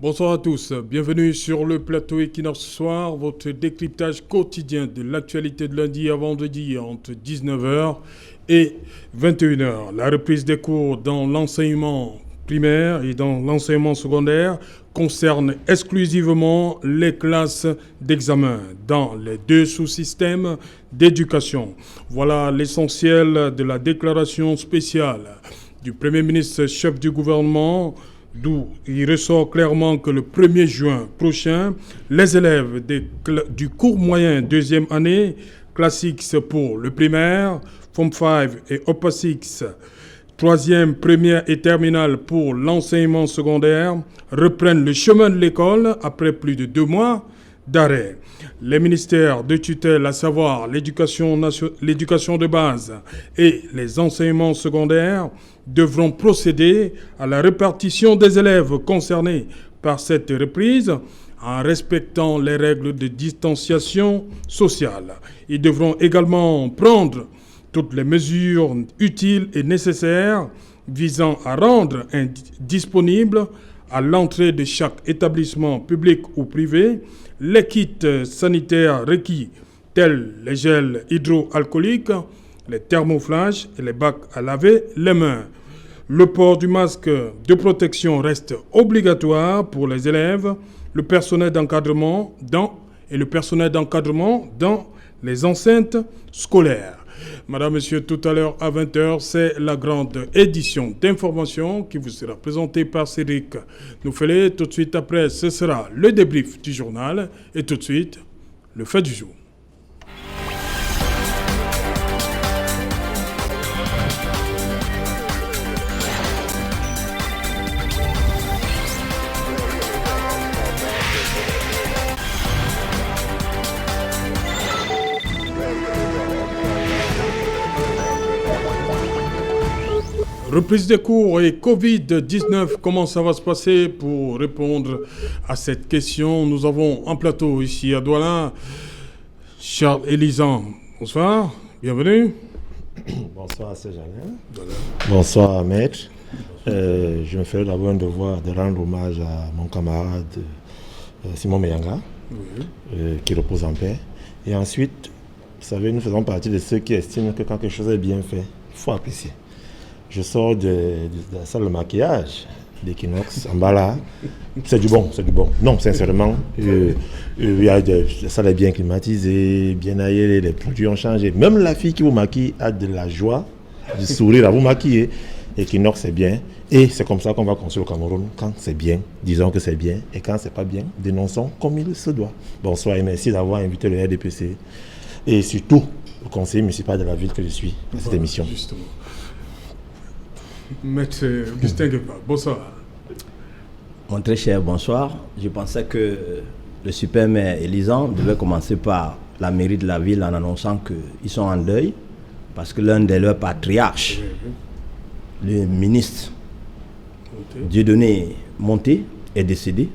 Bonsoir à tous, bienvenue sur le plateau Equinox Soir, votre décryptage quotidien de l'actualité de lundi à vendredi entre 19h et 21h. La reprise des cours dans l'enseignement primaire et dans l'enseignement secondaire concerne exclusivement les classes d'examen dans les deux sous-systèmes d'éducation. Voilà l'essentiel de la déclaration spéciale du Premier ministre chef du gouvernement, d'où il ressort clairement que le 1er juin prochain, les élèves du cours moyen deuxième année, classique pour le primaire, Form 5 et Upper 6, troisième, première et terminale pour l'enseignement secondaire, reprennent le chemin de l'école après plus de 2 mois d'arrêt. Les ministères de tutelle, à savoir l'éducation de base et les enseignements secondaires, devront procéder à la répartition des élèves concernés par cette reprise en respectant les règles de distanciation sociale. Ils devront également prendre toutes les mesures utiles et nécessaires visant à rendre disponible à l'entrée de chaque établissement public ou privé les kits sanitaires requis tels les gels hydroalcooliques, les thermoflages et les bacs à laver les mains. Le port du masque de protection reste obligatoire pour les élèves, le personnel d'encadrement dans les enceintes scolaires. Madame, Monsieur, tout à l'heure à 20h, c'est la grande édition d'information qui vous sera présentée par Cédric Nouffelé. Tout de suite après, ce sera le débrief du journal et tout de suite, le fait du jour. Reprise des cours et Covid-19, comment ça va se passer? Pour répondre à cette question, nous avons en plateau ici à Douala Charles Elisan. Bonsoir, bienvenue. Bonsoir à Séjanin. Bonsoir Maître. Je me fais d'abord un devoir de rendre hommage à mon camarade Simon Meyanga, qui repose en paix. Et ensuite, vous savez, nous faisons partie de ceux qui estiment que quand quelque chose est bien fait, il faut apprécier. Je sors de la salle de maquillage d'Equinox, en bas là. C'est du bon. Non, sincèrement, la salle est bien climatisée, bien aérée, les produits ont changé. Même la fille qui vous maquille a de la joie, du sourire à vous maquiller. Equinox, c'est bien. Et c'est comme ça qu'on va construire le Cameroun. Quand c'est bien, disons que c'est bien. Et quand c'est pas bien, dénonçons comme il se doit. Bonsoir et merci d'avoir invité le RDPC. Et surtout, le conseiller municipal de la ville que je suis à cette émission. Justement. Maître Augustin Guépard, bonsoir. Mon très cher, bonsoir. Je pensais que le super maire Elisan devait commencer par la mairie de la ville en annonçant qu'ils sont en deuil parce que l'un de leurs patriarches, le ministre Dieudonné Monté, est décédé.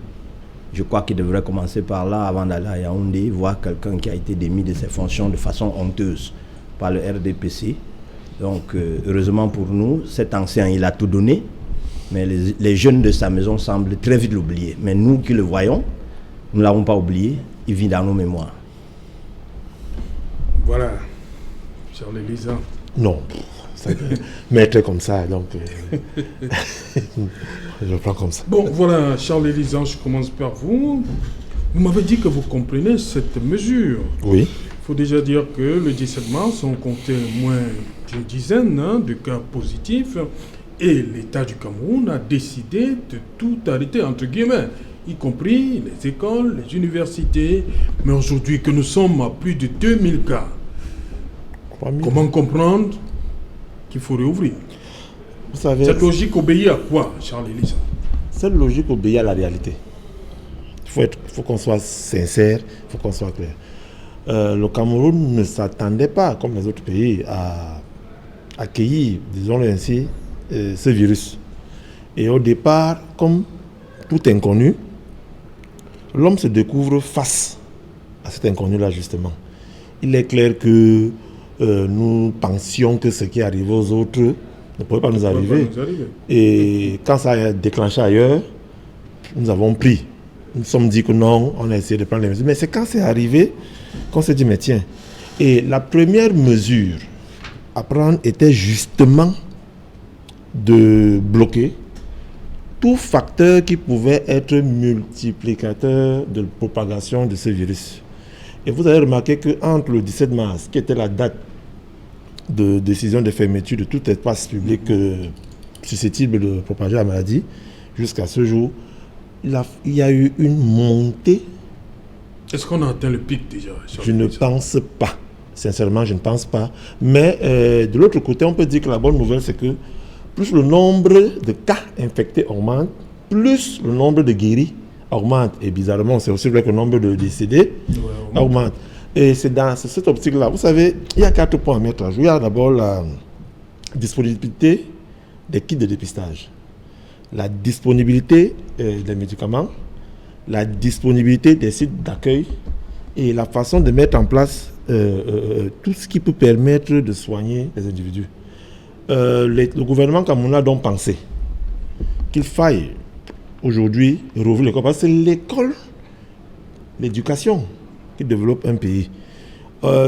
Je crois qu'il devrait commencer par là avant d'aller à Yaoundé, voir quelqu'un qui a été démis de ses fonctions de façon honteuse par le RDPC. Donc, heureusement pour nous, cet ancien, il a tout donné, mais les jeunes de sa maison semblent très vite l'oublier. Mais nous qui le voyons, nous ne l'avons pas oublié, il vit dans nos mémoires. Voilà, Charles Elisan. Non, maître comme ça, donc je le prends comme ça. Bon, voilà, Charles Elisan, je commence par vous. Vous m'avez dit que vous comprenez cette mesure. Oui. Il faut déjà dire que le 17 mars, on comptait moins d'une dizaine de cas positifs et l'État du Cameroun a décidé de tout arrêter, entre guillemets, y compris les écoles, les universités. Mais aujourd'hui que nous sommes à plus de 2000 cas, comment comprendre qu'il faut réouvrir? Vous savez, cette logique obéit à quoi, Charles Elisan? Cette logique obéit à la réalité. Il faut qu'on soit sincère, il faut qu'on soit clair. Le Cameroun ne s'attendait pas, comme les autres pays, à accueillir, disons-le ainsi, ce virus. Et au départ, comme tout inconnu, l'homme se découvre face à cet inconnu-là, justement. Il est clair que nous pensions que ce qui arrivait aux autres ne pouvait pas nous arriver. Et quand ça a déclenché ailleurs, nous avons pris. Nous nous sommes dit que non, on a essayé de prendre les mesures. Mais c'est quand c'est arrivé qu'on s'est dit, mais tiens. Et la première mesure à prendre était justement de bloquer tout facteur qui pouvait être multiplicateur de propagation de ce virus. Et vous avez remarqué qu'entre le 17 mars, qui était la date de décision de fermeture de tout espace public susceptible de propager la maladie, jusqu'à ce jour, il y a eu une montée. Est-ce qu'on a atteint le pic déjà? Je ne pense pas. Sincèrement, je ne pense pas. Mais de l'autre côté, on peut dire que la bonne nouvelle, c'est que plus le nombre de cas infectés augmente, plus le nombre de guéris augmente. Et bizarrement, c'est aussi vrai que le nombre de décédés augmente. Et c'est dans cette optique-là. Vous savez, il y a 4 points à mettre à jour. Il y a d'abord la disponibilité des kits de dépistage, la disponibilité des médicaments, la disponibilité des sites d'accueil et la façon de mettre en place tout ce qui peut permettre de soigner les individus. Le gouvernement camerounais a donc pensé qu'il faille aujourd'hui rouvrir l'école, parce que c'est l'école, l'éducation qui développe un pays.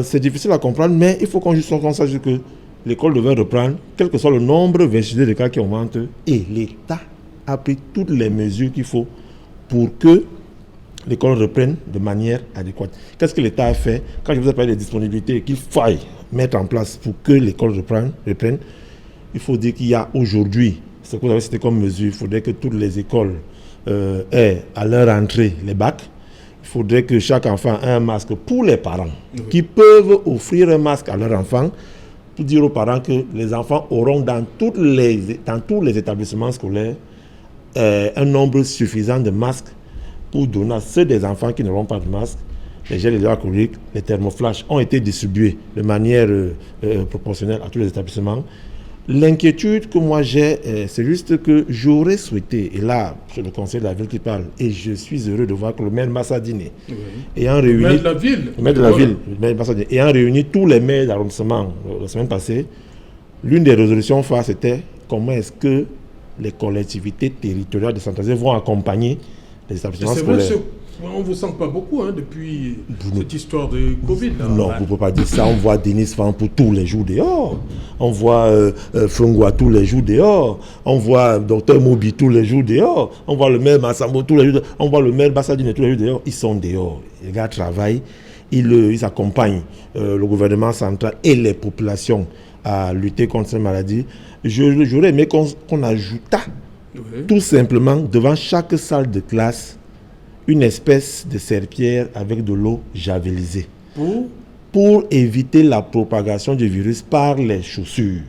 C'est difficile à comprendre, mais il faut qu'on sache que l'école devait reprendre, quel que soit le nombre de cas qui augmente, et l'État a pris toutes les mesures qu'il faut pour que l'école reprenne de manière adéquate. Qu'est-ce que l'État a fait? Quand je vous ai parlé des disponibilités qu'il faille mettre en place pour que l'école reprenne, il faut dire qu'il y a aujourd'hui, ce que vous avez cité comme mesure, il faudrait que toutes les écoles aient à leur entrée les bacs. Il faudrait que chaque enfant ait un masque pour les parents qui peuvent offrir un masque à leur enfant, pour dire aux parents que les enfants auront dans tous les établissements scolaires un nombre suffisant de masques pour donner à ceux des enfants qui n'auront pas de masque. Les gels hydroalcooliques, les thermoflash ont été distribués de manière proportionnelle à tous les établissements. L'inquiétude que moi j'ai, c'est juste que j'aurais souhaité, et là, c'est le conseil de la ville qui parle, et je suis heureux de voir que le maire Massadine, ayant réuni... Le maire de la ville, ayant réuni tous les maires d'arrondissement la semaine passée, l'une des résolutions phares, c'était comment est-ce que les collectivités territoriales décentralisées vont accompagner les établissements scolaires. C'est vrai, on ne vous sent pas beaucoup depuis cette histoire de Covid. Là. Non, vous ne pouvez pas dire ça. On voit Denis Fampou tous les jours dehors. On voit Frungwa tous les jours dehors. On voit Dr Mobi tous les jours dehors. On voit le maire Massambo tous les jours dehors. On voit le maire Bassadine tous les jours dehors. Ils sont dehors. Les gars travaillent. Ils accompagnent le gouvernement central et les populations à lutter contre cette maladie. J'aurais aimé qu'on ajoutât tout simplement devant chaque salle de classe une espèce de serpillière avec de l'eau javelisée pour éviter la propagation du virus par les chaussures.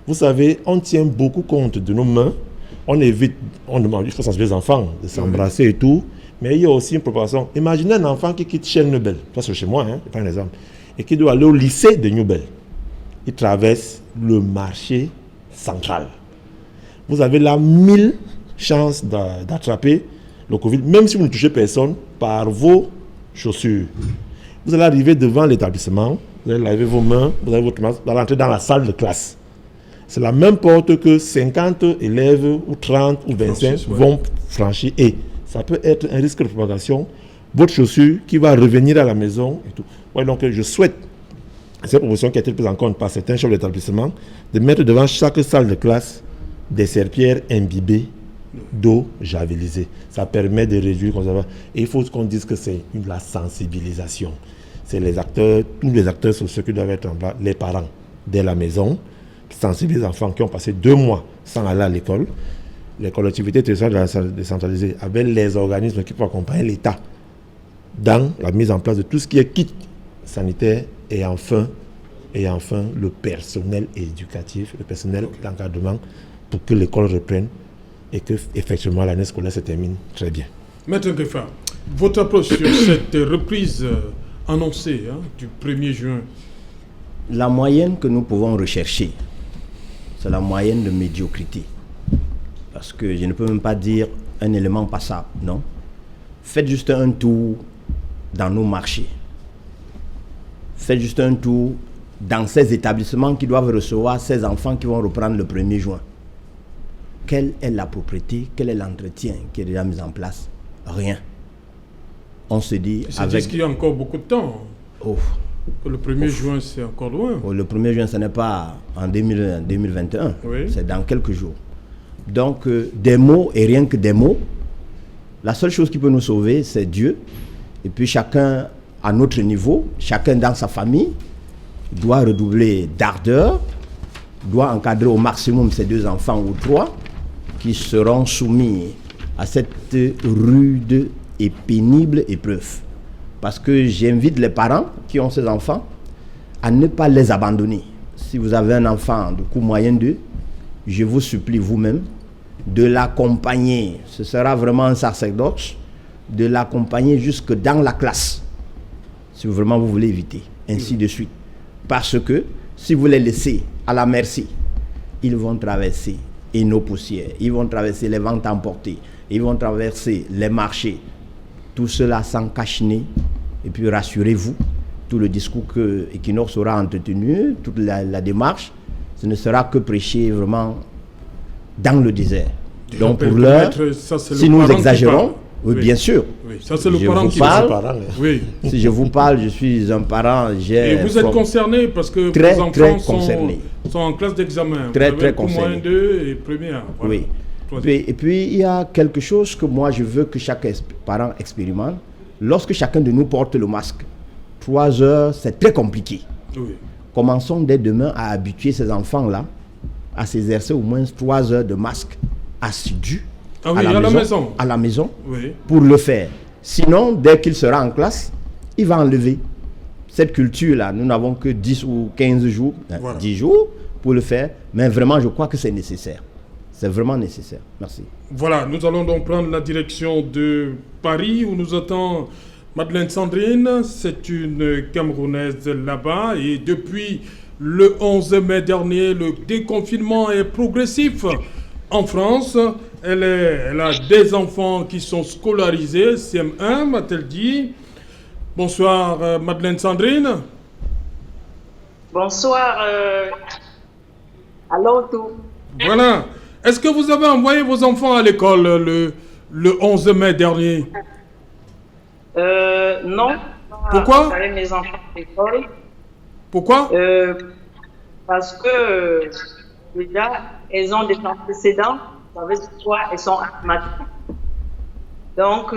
Vous savez, on tient beaucoup compte de nos mains. On évite, on demande, il faut sensibiliser les enfants de s'embrasser et tout. Mais il y a aussi une propagation. Imaginez un enfant qui quitte Chez-Nobel, ça c'est chez moi, je prends un exemple, et qui doit aller au lycée de Newbel. Il traverse le marché central. Vous avez là 1000 chances d'attraper le Covid, même si vous ne touchez personne, par vos chaussures. Vous allez arriver devant l'établissement, vous allez laver vos mains, vous avez votre masque, vous allez entrer dans la salle de classe. C'est la même porte que 50 élèves, ou 30, ou 25 vont franchir. Et ça peut être un risque de propagation. Votre chaussure qui va revenir à la maison et tout. Ouais, donc je souhaite, cette proposition qui a été prise en compte par certains chefs d'établissement, de mettre devant chaque salle de classe des serpillères imbibées d'eau javelisée. Ça permet de réduire. Et il faut qu'on dise que c'est la sensibilisation. C'est les acteurs, tous les acteurs sociaux qui doivent être en bas, les parents dès la maison, qui sensibilisent les enfants qui ont passé 2 mois sans aller à l'école, les collectivités territoriales décentralisées avec les organismes qui peuvent accompagner l'État dans la mise en place de tout ce qui est kit sanitaire et enfin le personnel éducatif, le personnel d'encadrement pour que l'école reprenne et que effectivement l'année scolaire se termine très bien. Maître Nkefa, votre approche sur cette reprise annoncée du 1er juin? La moyenne que nous pouvons rechercher, c'est la moyenne de médiocrité. Parce que je ne peux même pas dire un élément passable, non. Faites juste un tour dans nos marchés. Faites juste un tour dans ces établissements qui doivent recevoir ces enfants qui vont reprendre le 1er juin. quelle est la propriété, quel est l'entretien qui est déjà mis en place? Rien. On se dit avec... qu'il y a encore beaucoup de temps. Oh. Le 1er juin, c'est encore loin. Oh, le 1er juin, ce n'est pas en 2021. Oui. C'est dans quelques jours. Donc, des mots et rien que des mots. La seule chose qui peut nous sauver, c'est Dieu. Et puis chacun à notre niveau, chacun dans sa famille, doit redoubler d'ardeur, doit encadrer au maximum ses 2 enfants ou 3 qui seront soumis à cette rude et pénible épreuve. Parce que j'invite les parents qui ont ces enfants à ne pas les abandonner. Si vous avez un enfant de coût moyen 2, je vous supplie vous-même de l'accompagner. Ce sera vraiment un sacerdoce, de l'accompagner jusque dans la classe, si vraiment vous voulez éviter, ainsi de suite. Parce que si vous les laissez à la merci, ils vont traverser nos poussières, ils vont traverser les ventes emportées, ils vont traverser les marchés. Tout cela sans cache-nez. Et puis rassurez-vous, tout le discours que Equinox sera entretenu, toute la démarche, ce ne sera que prêcher vraiment dans le désert. Donc pour l'heure, si nous exagérons, oui, bien sûr. Oui, ça c'est le parent qui parle. Oui. Si je vous parle, je suis un parent. Et vous êtes concerné parce que vos enfants sont en classe d'examen. Très concerné. Moins 2 et première. Voilà. Oui. Et puis il y a quelque chose que moi je veux que chaque parent expérimente. Lorsque chacun de nous porte le masque, 3 heures, c'est très compliqué. Oui. Commençons dès demain à habituer ces enfants-là à s'exercer au moins 3 heures de masque assidu à la maison oui. Pour le faire. Sinon, dès qu'il sera en classe, il va enlever. Cette culture-là, nous n'avons que 10 ou 15 jours, voilà. 10 jours pour le faire, mais vraiment, je crois que c'est nécessaire. C'est vraiment nécessaire. Merci. Voilà, nous allons donc prendre la direction de Paris où nous attend Madeleine Sandrine. C'est une Camerounaise là-bas et depuis le 11 mai dernier, le déconfinement est progressif en France. Elle a des enfants qui sont scolarisés, CM1, m'a-t-elle dit. Bonsoir Madeleine Sandrine. Bonsoir. Allô tout. Voilà. Est-ce que vous avez envoyé vos enfants à l'école le 11 mai dernier? Non. Pourquoi? J'avais mes enfants à l'école. Pourquoi? Parce que déjà, elles ont des antécédents. Vous savez quoi? Elles sont asthmatiques. Donc,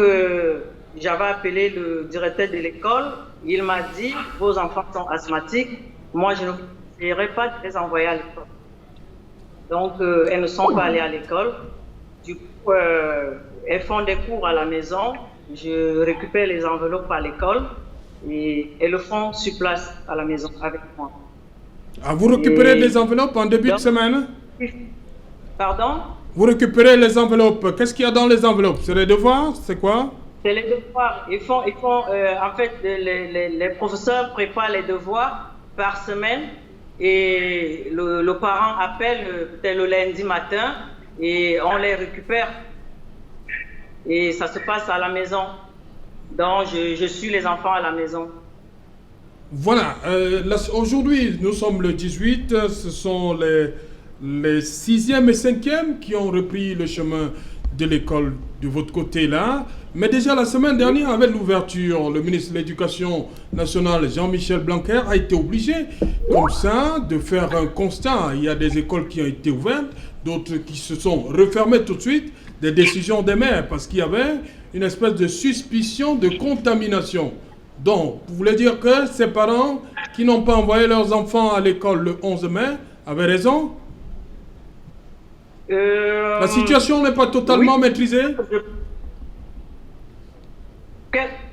j'avais appelé le directeur de l'école. Il m'a dit, vos enfants sont asthmatiques. Moi, je ne voudrais pas les envoyer à l'école. Donc, elles ne sont pas allées à l'école. Du coup, elles font des cours à la maison. Je récupère les enveloppes à l'école et elles le font sur place à la maison avec moi. Ah, vous récupérez les enveloppes en début de semaine? Pardon? Vous récupérez les enveloppes. Qu'est-ce qu'il y a dans les enveloppes? C'est les devoirs? C'est quoi? C'est les devoirs. Ils font en fait, les professeurs préparent les devoirs par semaine. Et le parent appelle peut-être le lundi matin et on les récupère. Et ça se passe à la maison. Donc, je suis les enfants à la maison. Voilà. Aujourd'hui, nous sommes le 18. Ce sont les 6e et 5e qui ont repris le chemin de l'école de votre côté là. Mais déjà la semaine dernière, avec l'ouverture, le ministre de l'Éducation nationale, Jean-Michel Blanquer, a été obligé, comme ça, de faire un constat. Il y a des écoles qui ont été ouvertes, d'autres qui se sont refermées tout de suite, des décisions des maires, parce qu'il y avait une espèce de suspicion de contamination. Donc, vous voulez dire que ces parents qui n'ont pas envoyé leurs enfants à l'école le 11 mai avaient raison? La situation n'est pas totalement maîtrisée?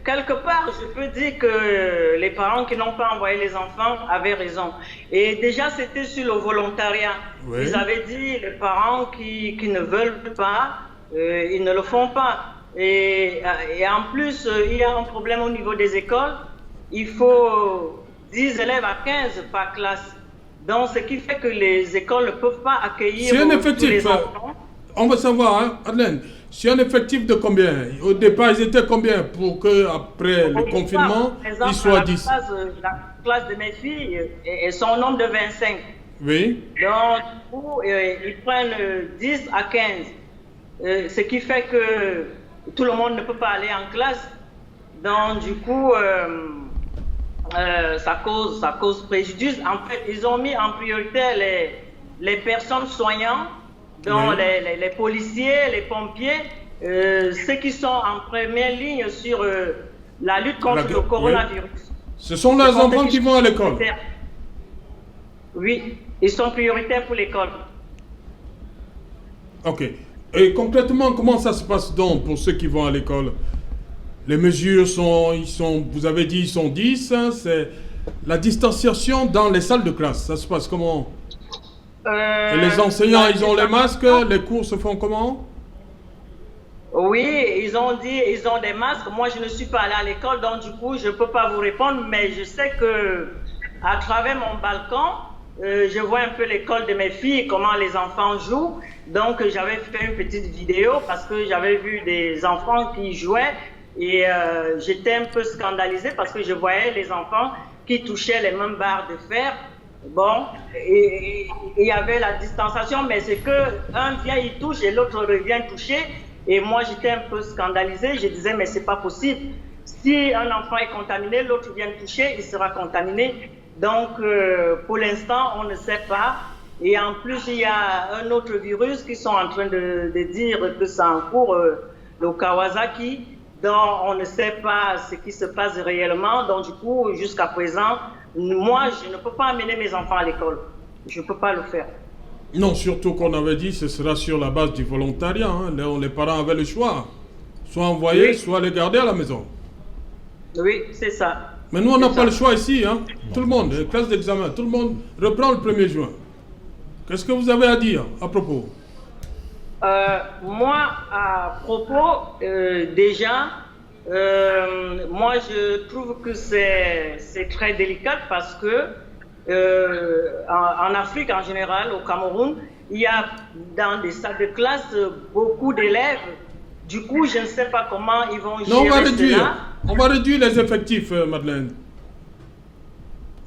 Quelque part, je peux dire que les parents qui n'ont pas envoyé les enfants avaient raison. Et déjà, c'était sur le volontariat. Oui. Ils avaient dit, les parents qui ne veulent pas, ils ne le font pas. Et en plus, il y a un problème au niveau des écoles. Il faut 10 élèves à 15 par classe. Donc, ce qui fait que les écoles ne peuvent pas accueillir tous les enfants. On veut savoir, hein, Madeleine, c'est un effectif de combien? Au départ, ils étaient combien pour qu'après le confinement, ils soient 10? La classe de mes filles, elles sont au nombre de 25. Oui. Donc, du coup, ils prennent 10 à 15. Ce qui fait que tout le monde ne peut pas aller en classe. Donc, du coup, ça cause préjudice. En fait, ils ont mis en priorité les personnes soignantes, dont Oui. les policiers, les pompiers, ceux qui sont en première ligne sur la lutte contre le coronavirus. Oui. Ce sont les enfants qui vont à l'école. Oui, ils sont prioritaires pour l'école. Ok. Et concrètement, comment ça se passe donc pour ceux qui vont à l'école? Les mesures vous avez dit, ils sont 10. Hein, c'est la distanciation dans les salles de classe. Ça se passe comment? Et les enseignants, ils ont les masques. Les cours se font comment? Oui, ils ont dit, ils ont des masques. Moi, je ne suis pas allée à l'école, donc du coup, je ne peux pas vous répondre, mais je sais que à travers mon balcon, je vois un peu l'école de mes filles, comment les enfants jouent. Donc, j'avais fait une petite vidéo parce que j'avais vu des enfants qui jouaient et j'étais un peu scandalisée parce que je voyais les enfants qui touchaient les mêmes barres de fer. Bon, et il y avait la distanciation, mais c'est que un vient, il touche et l'autre revient toucher. Et moi, j'étais un peu scandalisée. Je disais, mais c'est pas possible. Si un enfant est contaminé, l'autre vient toucher, il sera contaminé. Donc, pour l'instant, on ne sait pas. Et en plus, il y a un autre virus qui sont en train de dire que c'est en cours, le Kawasaki, dont on ne sait pas ce qui se passe réellement. Donc, du coup, jusqu'à présent, moi, je ne peux pas amener mes enfants à l'école. Je ne peux pas le faire. Non, surtout qu'on avait dit que ce sera sur la base du volontariat. Hein. Là, les parents avaient le choix. Soit envoyer, Oui. soit les garder à la maison. Oui, c'est ça. Mais nous, on n'a pas le choix ici. Hein. Tout le monde, les classes d'examen, tout le monde reprend le 1er juin. Qu'est-ce que vous avez à dire à propos? Moi, à propos, déjà, moi, je trouve que c'est très délicat parce que en Afrique en général, au Cameroun, il y a dans des salles de classe beaucoup d'élèves. Du coup, je ne sais pas comment ils vont gérer cela. On va réduire les effectifs, Madeleine.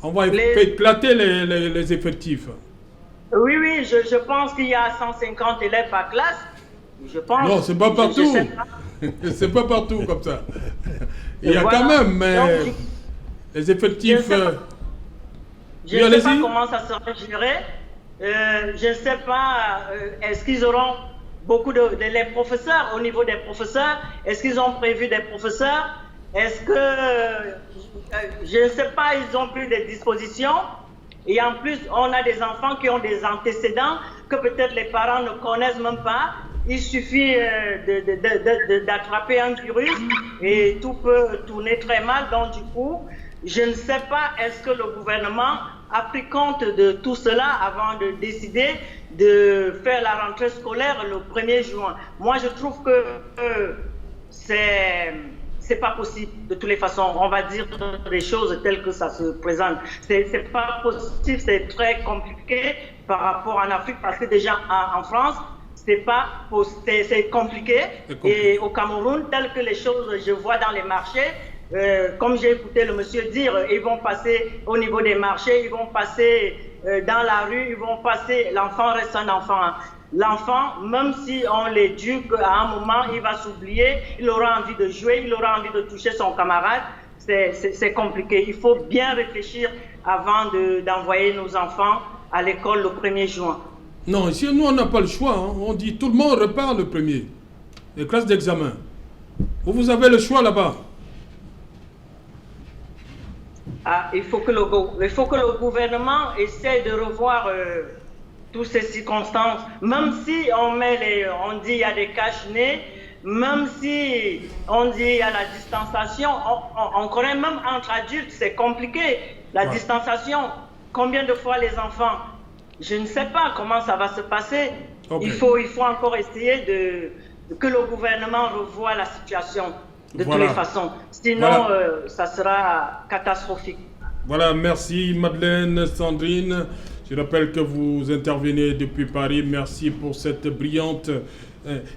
On va éclater les effectifs. Oui, oui, je pense qu'il y a 150 élèves par classe. Je pense. Non, c'est pas partout. C'est pas partout comme ça. Il y a quand même, mais donc, les effectifs... Je ne sais pas comment ça sera géré. Je ne sais pas, est-ce qu'ils auront beaucoup les professeurs, au niveau des professeurs, est-ce qu'ils ont prévu des professeurs? Est-ce que, je ne sais pas, ils ont pris des dispositions? Et en plus, on a des enfants qui ont des antécédents que peut-être les parents ne connaissent même pas. Il suffit d'attraper un virus et tout peut tourner très mal. Donc du coup, je ne sais pas, est-ce que le gouvernement a pris compte de tout cela avant de décider de faire la rentrée scolaire le 1er juin. Moi, je trouve que c'est pas possible de toutes les façons. On va dire les choses telles que ça se présente. C'est pas possible, c'est très compliqué par rapport en Afrique parce que déjà en France, c'est compliqué. Et au Cameroun, tel que les choses je vois dans les marchés, comme j'ai écouté le monsieur dire, ils vont passer au niveau des marchés, ils vont passer dans la rue, ils vont passer, l'enfant reste un enfant. L'enfant, même si on l'éduque, à un moment, il va s'oublier, il aura envie de jouer, il aura envie de toucher son camarade. C'est compliqué. Il faut bien réfléchir avant d'envoyer nos enfants à l'école le 1er juin. Non, ici, nous, on n'a pas le choix. Hein. On dit tout le monde repart le 1er. Les classes d'examen. Vous avez le choix là-bas. Ah, il faut que le gouvernement essaie de revoir toutes ces circonstances. Même si on dit il y a des cache-nez, même si on dit il y a la distanciation, on connaît même entre adultes, c'est compliqué. La distanciation, combien de fois les enfants? Je ne sais pas comment ça va se passer. Okay. Il faut encore essayer que le gouvernement revoie la situation de toutes les façons. Sinon, ça sera catastrophique. Voilà, merci Madeleine Sandrine. Je rappelle que vous intervenez depuis Paris. Merci pour cette brillante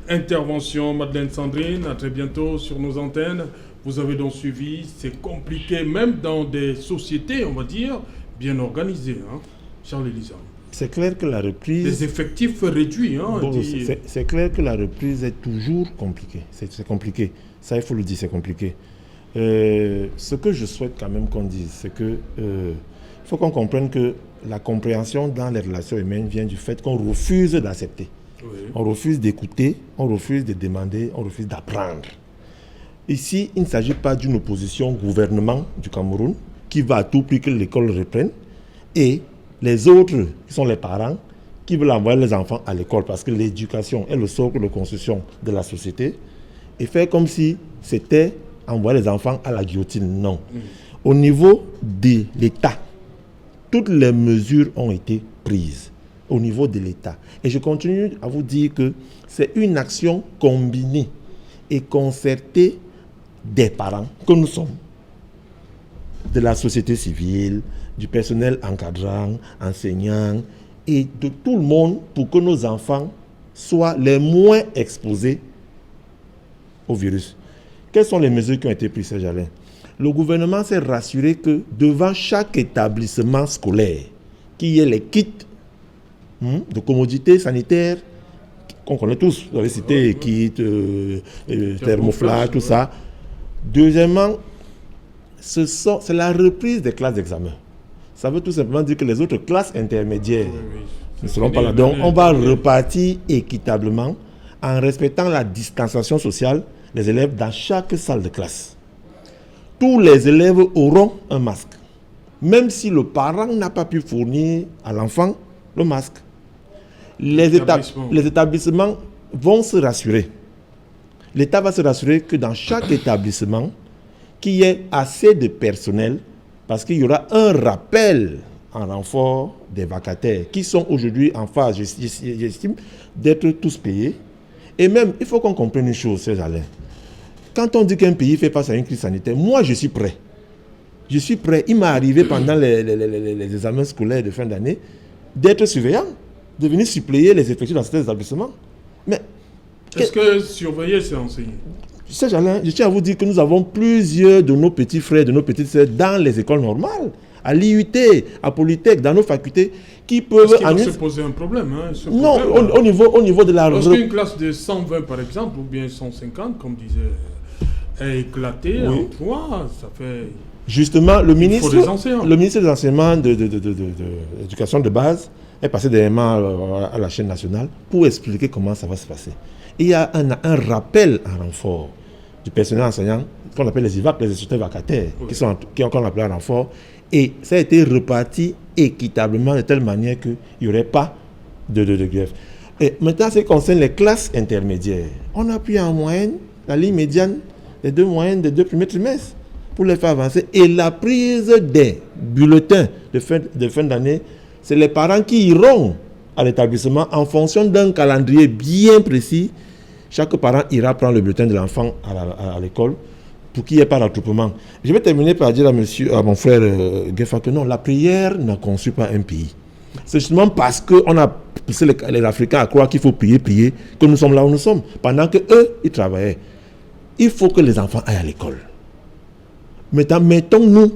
intervention, Madeleine Sandrine. À très bientôt sur nos antennes. Vous avez donc suivi. C'est compliqué, même dans des sociétés, on va dire, bien organisées. Hein, Charles Elisa. C'est clair que la reprise... Les effectifs réduits. C'est clair que la reprise est toujours compliquée. C'est compliqué. Ça, il faut le dire, c'est compliqué. Ce que je souhaite quand même qu'on dise, c'est que il faut qu'on comprenne que la compréhension dans les relations humaines vient du fait qu'on refuse d'accepter. Oui. On refuse d'écouter, on refuse de demander, on refuse d'apprendre. Ici, il ne s'agit pas d'une opposition au gouvernement du Cameroun qui va à tout prix que l'école reprenne et les autres, qui sont les parents, qui veulent envoyer les enfants à l'école parce que l'éducation est le socle de construction de la société et faire comme si c'était envoyer les enfants à la guillotine. Non. Au niveau de l'État, toutes les mesures ont été prises au niveau de l'État. Et je continue à vous dire que c'est une action combinée et concertée des parents que nous sommes, de la société civile, du personnel encadrant, enseignant et de tout le monde pour que nos enfants soient les moins exposés au virus. Quelles sont les mesures qui ont été prises, Serge Alain? Le gouvernement s'est rassuré que devant chaque établissement scolaire, qu'il y ait les kits de commodité sanitaire qu'on connaît tous, vous avez cité kits, thermoflash, tout ça. Deuxièmement, c'est la reprise des classes d'examen. Ça veut tout simplement dire que les autres classes intermédiaires ne seront pas là. Donc, on va repartir équitablement en respectant la distanciation sociale des élèves dans chaque salle de classe. Tous les élèves auront un masque, même si le parent n'a pas pu fournir à l'enfant le masque. Les établissements vont se rassurer. L'État va se rassurer que dans chaque établissement, qu'il y ait assez de personnel, parce qu'il y aura un rappel en renfort des vacataires qui sont aujourd'hui en phase, j'estime, d'être tous payés. Et même, il faut qu'on comprenne une chose, Serge Alain. Quand on dit qu'un pays fait face à une crise sanitaire, moi je suis prêt. Je suis prêt. Il m'est arrivé pendant les examens scolaires de fin d'année d'être surveillant, de venir suppléer les effectifs dans certains établissements. Mais est-ce que surveiller, c'est enseigner? Serge Alain, je tiens à vous dire que nous avons plusieurs de nos petits frères, de nos petites sœurs dans les écoles normales, à l'IUT, à Polytech, dans nos facultés, qui peuvent... Est-ce qu'il va se poser un problème, non, au niveau de la... Lorsqu'une classe de 120, par exemple, ou bien 150, comme disait, est éclatée en trois, ça fait... Justement, le ministre des Enseignements de l'éducation de base est passé dernièrement à la chaîne nationale pour expliquer comment ça va se passer. Et il y a un rappel en renfort du personnel enseignant, qu'on appelle les IVAC, les instituteurs vacataires, qui ont encore appelé en renfort. Et ça a été reparti équitablement de telle manière qu'il n'y aurait pas de grève. Et maintenant, ce qui concerne les classes intermédiaires, on a pris en moyenne la ligne médiane des deux moyennes des 2 premiers trimestres pour les faire avancer. Et la prise des bulletins de fin d'année, c'est les parents qui iront à l'établissement en fonction d'un calendrier bien précis. Chaque parent ira prendre le bulletin de l'enfant à l'école pour qu'il n'y ait pas d'attroupement. Je vais terminer par dire à mon frère Gefa que non, la prière n'a conçu pas un pays. C'est justement parce qu'on a poussé les Africains à croire qu'il faut prier, que nous sommes là où nous sommes. Pendant qu'eux, ils travaillaient. Il faut que les enfants aillent à l'école. Maintenant, mettons-nous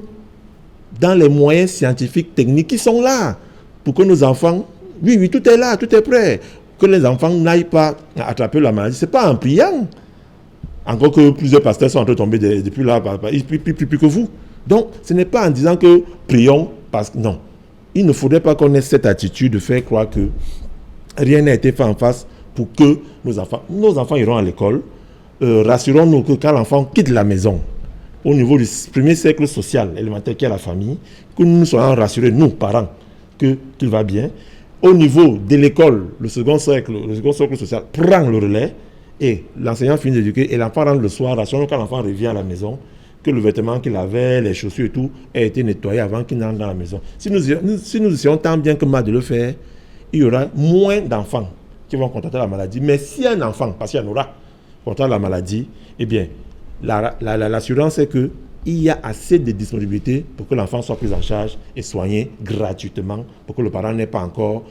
dans les moyens scientifiques, techniques qui sont là pour que nos enfants... Oui, tout est là, tout est prêt. Que les enfants n'aillent pas attraper la maladie. Ce n'est pas en priant. Encore que plusieurs pasteurs sont en train de tomber depuis là, plus que vous. Donc, ce n'est pas en disant que prions, parce que non. Il ne faudrait pas qu'on ait cette attitude de faire croire que rien n'a été fait en face pour que nos enfants iront à l'école. Rassurons-nous que quand l'enfant quitte la maison, au niveau du premier cercle social élémentaire qui est la famille, que nous soyons rassurés, nous, parents, que tout va bien. Au niveau de l'école, le second cercle social prend le relais et l'enseignant finit d'éduquer et l'enfant rentre le soir, rassurons quand l'enfant revient à la maison, que le vêtement qu'il avait, les chaussures et tout, a été nettoyé avant qu'il n'entre dans la maison. Si nous essayons tant bien que mal de le faire, il y aura moins d'enfants qui vont contracter la maladie. Mais si un enfant, parce qu'il y en aura, contracte la maladie, eh bien, l'assurance est qu'il y a assez de disponibilité pour que l'enfant soit pris en charge et soigné gratuitement, pour que le parent n'ait pas encore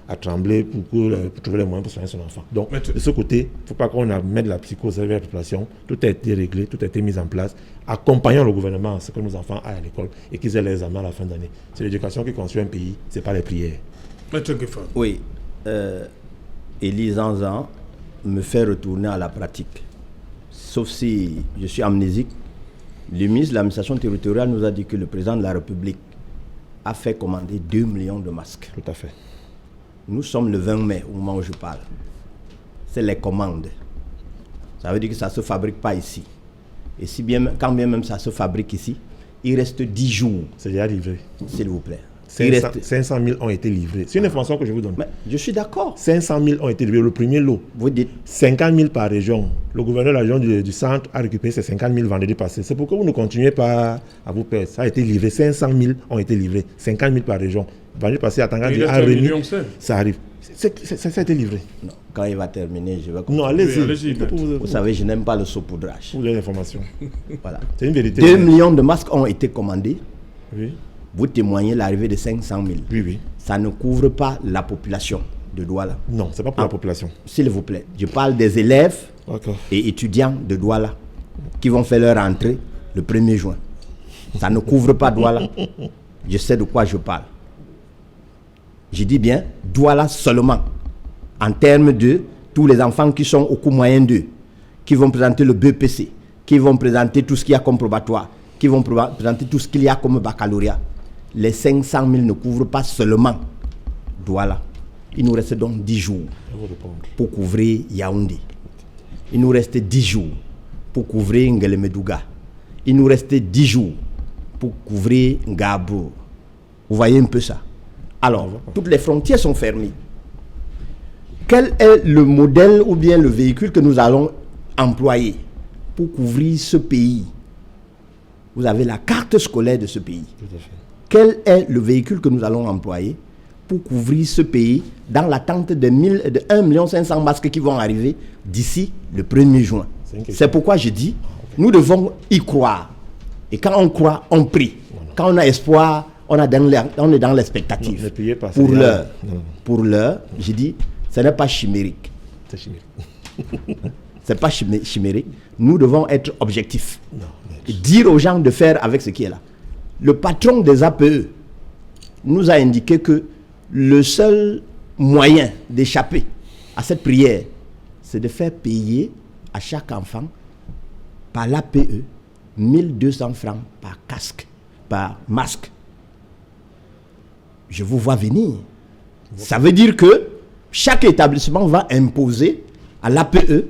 à trembler pour trouver les moyens pour soigner son enfant. Donc, de ce côté, il ne faut pas qu'on mette de la psychose vers la population. Tout a été réglé, tout a été mis en place, accompagnant le gouvernement à ce que nos enfants aillent à l'école et qu'ils aient les examens à la fin d'année. C'est l'éducation qui construit un pays, ce n'est pas les prières. Maître Gueffan. Oui. Élie Zanzan me fait retourner à la pratique. Sauf si je suis amnésique. Le ministre de l'administration territoriale nous a dit que le président de la République a fait commander 2 millions de masques. Tout à fait. Nous sommes le 20 mai au moment où je parle. C'est les commandes. Ça veut dire que ça ne se fabrique pas ici. Et si bien, quand bien même ça se fabrique ici, il reste 10 jours. C'est déjà livré. S'il vous plaît. 500 000 ont été livrés. C'est une information que je vous donne. Mais je suis d'accord. 500 000 ont été livrés. Le premier lot. Vous dites 50 000 par région. Le gouverneur de la région du centre a récupéré ces 50 000 vendredi passé. C'est pourquoi vous ne continuez pas à vous perdre. Ça a été livré. 500 000 ont été livrés. 50 000 par région. Vendredi passé, à Tangadi a remis. Ça arrive. Ça a été livré. Non. Quand il va terminer, je vais continuer. Non, allez-y. Vous savez, je n'aime pas le saupoudrage. Vous avez l'information. Voilà. C'est une vérité. 2 millions de masques ont été commandés. Oui. Vous témoignez l'arrivée de 500 000. Oui, oui. Ça ne couvre pas la population de Douala. Non, ce n'est pas pour la population. S'il vous plaît, je parle des élèves et étudiants de Douala qui vont faire leur entrée le 1er juin. Ça ne couvre pas Douala. Je sais de quoi je parle. Je dis bien Douala seulement. En termes de tous les enfants qui sont au cours moyen 2, qui vont présenter le BPC, qui vont présenter tout ce qu'il y a comme probatoire, qui vont présenter tout ce qu'il y a comme baccalauréat. Les 500 000 ne couvrent pas seulement Douala. Il nous reste donc 10 jours pour couvrir Yaoundé. Il nous reste 10 jours pour couvrir Ngelemedouga. Il nous reste 10 jours pour couvrir Ngabo. Vous voyez un peu ça. Alors, toutes les frontières sont fermées. Quel est le modèle ou bien le véhicule que nous allons employer pour couvrir ce pays? Vous avez la carte scolaire de ce pays. Tout à fait. Quel est le véhicule que nous allons employer pour couvrir ce pays dans l'attente de 1 500 000 masques qui vont arriver d'ici le 1er juin? C'est pourquoi je dis, nous devons y croire. Et quand on croit, on prie. Quand on a espoir, on est dans l'expectative. Pour l'heure, je dis, ce n'est pas chimérique. C'est chimérique. Ce n'est pas chimérique. Nous devons être objectifs. Et dire aux gens de faire avec ce qui est là. Le patron des APE nous a indiqué que le seul moyen d'échapper à cette prière, c'est de faire payer à chaque enfant par l'APE 1200 francs par casque, par masque. Je vous vois venir. Ça veut dire que chaque établissement va imposer à l'APE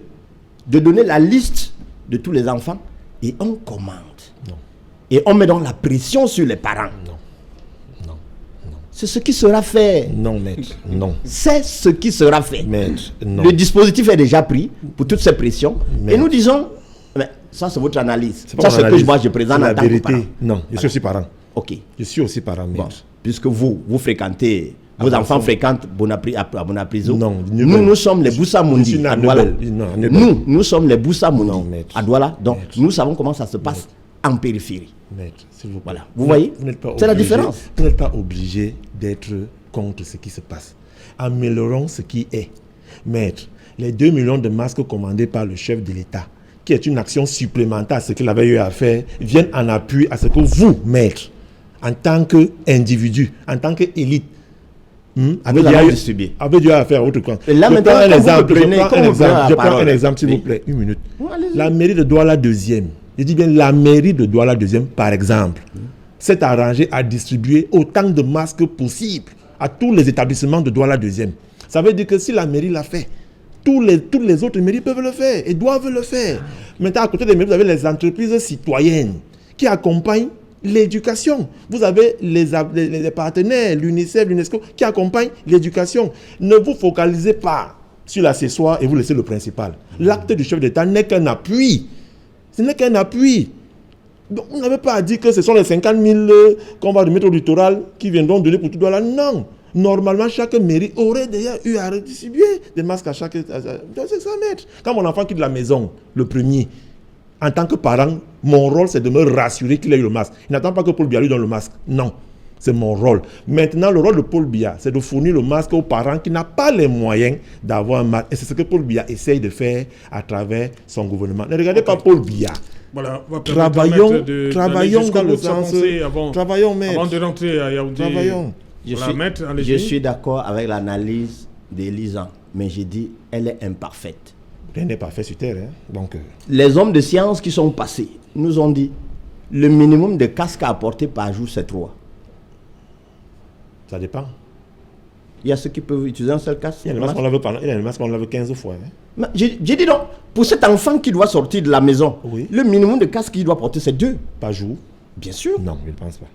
de donner la liste de tous les enfants et on commande. Non. Et on met donc la pression sur les parents. Non. Non. Non. C'est ce qui sera fait. Non, maître. Non. C'est ce qui sera fait. Maître, non. Le dispositif est déjà pris pour toutes ces pressions. Maître. Et nous disons, mais ça c'est votre analyse. Ça c'est que moi je présente la en tant vérité. que parent. Non, je suis aussi parent. Ok. Je suis aussi parent, maître. Bon, puisque vous fréquentez, vos enfants fréquentent à Bonapriso. Non, nous sommes les Boussa Mundi à Douala. Nous sommes les Boussa Mundi à Douala. Donc nous savons comment ça se passe en périphérie. Maître, s'il vous plaît. Voilà. Vous voyez, c'est la différence. Vous n'êtes pas obligé d'être contre ce qui se passe. Améliorons ce qui est. Maître, les 2 millions de masques commandés par le chef de l'État, qui est une action supplémentaire à ce qu'il avait eu à faire, viennent en appui à ce que vous, maître, en tant qu'individu, en tant qu'élite, avez dû à faire autre chose. Je prends un exemple, s'il vous plaît. Une minute. La mairie de Douala 2e, je dis bien la mairie de Douala 2e, par exemple, s'est arrangée à distribuer autant de masques possible à tous les établissements de Douala 2e. Ça veut dire que si la mairie l'a fait, toutes les autres mairies peuvent le faire et doivent le faire. Maintenant, à côté des mairies, vous avez les entreprises citoyennes qui accompagnent l'éducation. Vous avez les partenaires, l'UNICEF, l'UNESCO, qui accompagnent l'éducation. Ne vous focalisez pas sur l'accessoire et vous laissez le principal. L'acte du chef d'État n'est qu'un appui. Ce n'est qu'un appui. Donc, vous n'avez pas à dire que ce sont les 50 000 qu'on va remettre au littoral qui viendront donner pour tout Douala. Non. Normalement, chaque mairie aurait déjà eu à redistribuer des masques à chaque... C'est ça, maître. Quand mon enfant quitte la maison, le premier, en tant que parent, mon rôle, c'est de me rassurer qu'il ait eu le masque. Il n'attend pas que Paul Bialou donne le masque. Non. C'est mon rôle. Maintenant, le rôle de Paul Biya, c'est de fournir le masque aux parents qui n'ont pas les moyens d'avoir un masque. Et c'est ce que Paul Biya essaye de faire à travers son gouvernement. Ne regardez pas Paul Biya. Voilà, on va travaillons dans le sens... Travaillons, maître. Avant de rentrer à Yaoundé. Travaillons. Je suis d'accord avec l'analyse d'Elisan, mais j'ai dit elle est imparfaite. Rien n'est parfait sur Terre. Hein? Donc, les hommes de science qui sont passés nous ont dit le minimum de casques à apporter par jour, c'est 3. Ça dépend. Il y a ceux qui peuvent utiliser un seul casque. Il y a le masque qu'on lave 15 fois. Hein? J'ai dit non. Pour cet enfant qui doit sortir de la maison, oui. Le minimum de casques qu'il doit porter, c'est 2. Par jour? Bien sûr. Non, je ne pense pas.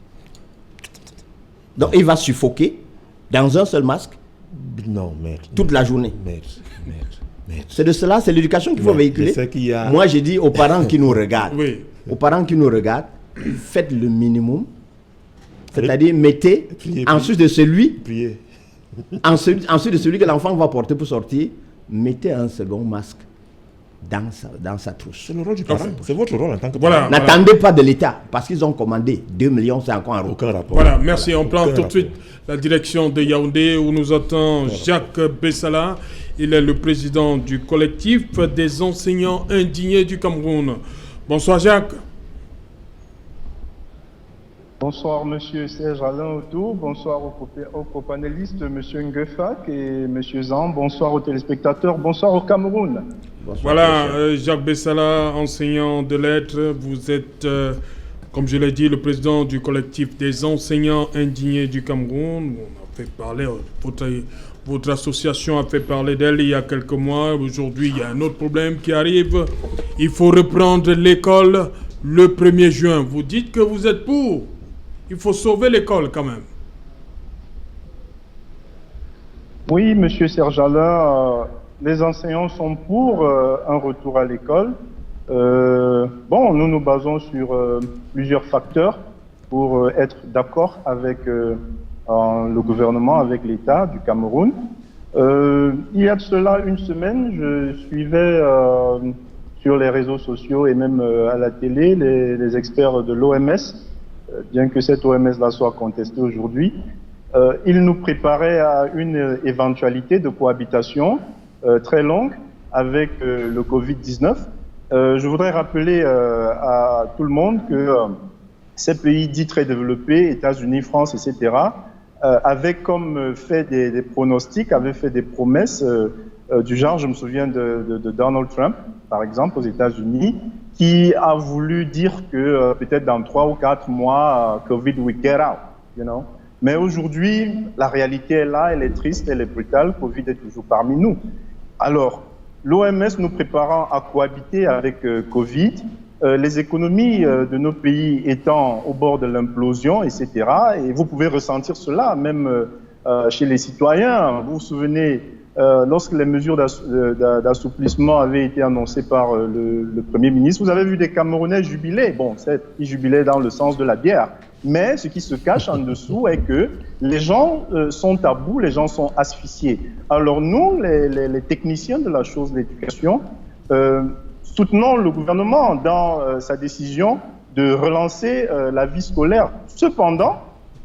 Donc il va suffoquer dans un seul masque? Non, maître. Toute la journée. Maître. C'est de cela, c'est l'éducation qu'il faut véhiculer. Moi, j'ai dit aux parents qui nous regardent, aux parents qui nous regardent, faites le minimum. C'est-à-dire, mettez, ensuite de celui que l'enfant va porter pour sortir, mettez un second masque dans sa trousse. C'est le rôle du parent. C'est votre rôle en tant que parent. N'attendez pas de l'État, parce qu'ils ont commandé 2 millions, c'est encore un aucun rapport. Voilà, merci. On prend tout de suite la direction de Yaoundé, où nous attend Jacques Bessala. Il est le président du collectif des enseignants indignés du Cameroun. Bonsoir Jacques. Bonsoir Monsieur Serge Alain Autour, bonsoir aux copanélistes Monsieur Ngefak et Monsieur Zan, bonsoir aux téléspectateurs, bonsoir au Cameroun. Bonsoir, voilà, Jacques Bessala, enseignant de lettres, vous êtes, comme je l'ai dit, le président du collectif des enseignants indignés du Cameroun. On a fait parler, votre association a fait parler d'elle il y a quelques mois. Aujourd'hui, il y a un autre problème qui arrive. Il faut reprendre l'école le 1er juin. Vous dites que vous êtes pour. Il faut sauver l'école quand même. Oui, Monsieur Serge Alain, les enseignants sont pour un retour à l'école. Nous nous basons sur plusieurs facteurs pour être d'accord avec le gouvernement, avec l'État du Cameroun. Il y a de cela une semaine, je suivais sur les réseaux sociaux et même à la télé les experts de l'OMS, bien que cette OMS-là soit contestée aujourd'hui. Ils nous préparaient à une éventualité de cohabitation très longue avec le Covid-19. Je voudrais rappeler à tout le monde que ces pays dits très développés, États-Unis, France, etc., avaient comme fait des pronostics, avaient fait des promesses du genre, je me souviens de Donald Trump, par exemple, aux États-Unis, qui a voulu dire que peut-être dans 3 ou 4 mois, Covid will get out, you know. Mais aujourd'hui, la réalité est là, elle est triste, elle est brutale, Covid est toujours parmi nous. Alors, l'OMS nous préparant à cohabiter avec Covid, les économies de nos pays étant au bord de l'implosion, etc., et vous pouvez ressentir cela même chez les citoyens. Vous vous souvenez, lorsque les mesures d'assouplissement avaient été annoncées par le Premier ministre, vous avez vu des Camerounais jubiler. Bon, ils jubilaient dans le sens de la bière. Mais ce qui se cache en dessous est que les gens sont à bout, les gens sont asphyxiés. Alors nous, les techniciens de la chose de l'éducation, soutenons le gouvernement dans sa décision de relancer la vie scolaire. Cependant,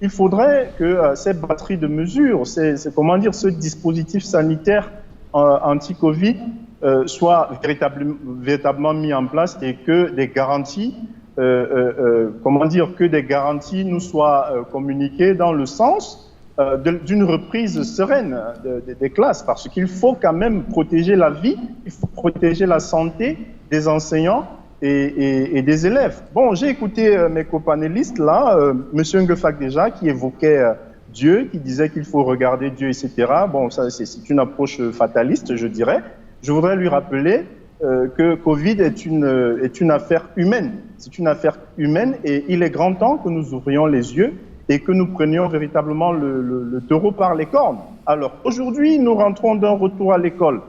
il faudrait que ces batteries de mesures, ce dispositif sanitaire anti-Covid soit véritablement mis en place et que des garanties, nous soient communiquées dans le sens d'une reprise sereine des classes, parce qu'il faut quand même protéger la vie, il faut protéger la santé des enseignants et des élèves. Bon, j'ai écouté mes copanélistes là, Monsieur Ngefak déjà, qui évoquait Dieu, qui disait qu'il faut regarder Dieu, etc. Bon, ça c'est une approche fataliste, je dirais. Je voudrais lui rappeler que Covid est une affaire humaine. C'est une affaire humaine et il est grand temps que nous ouvrions les yeux et que nous prenions véritablement le taureau par les cornes. Alors, aujourd'hui, nous rentrons d'un retour à l'école.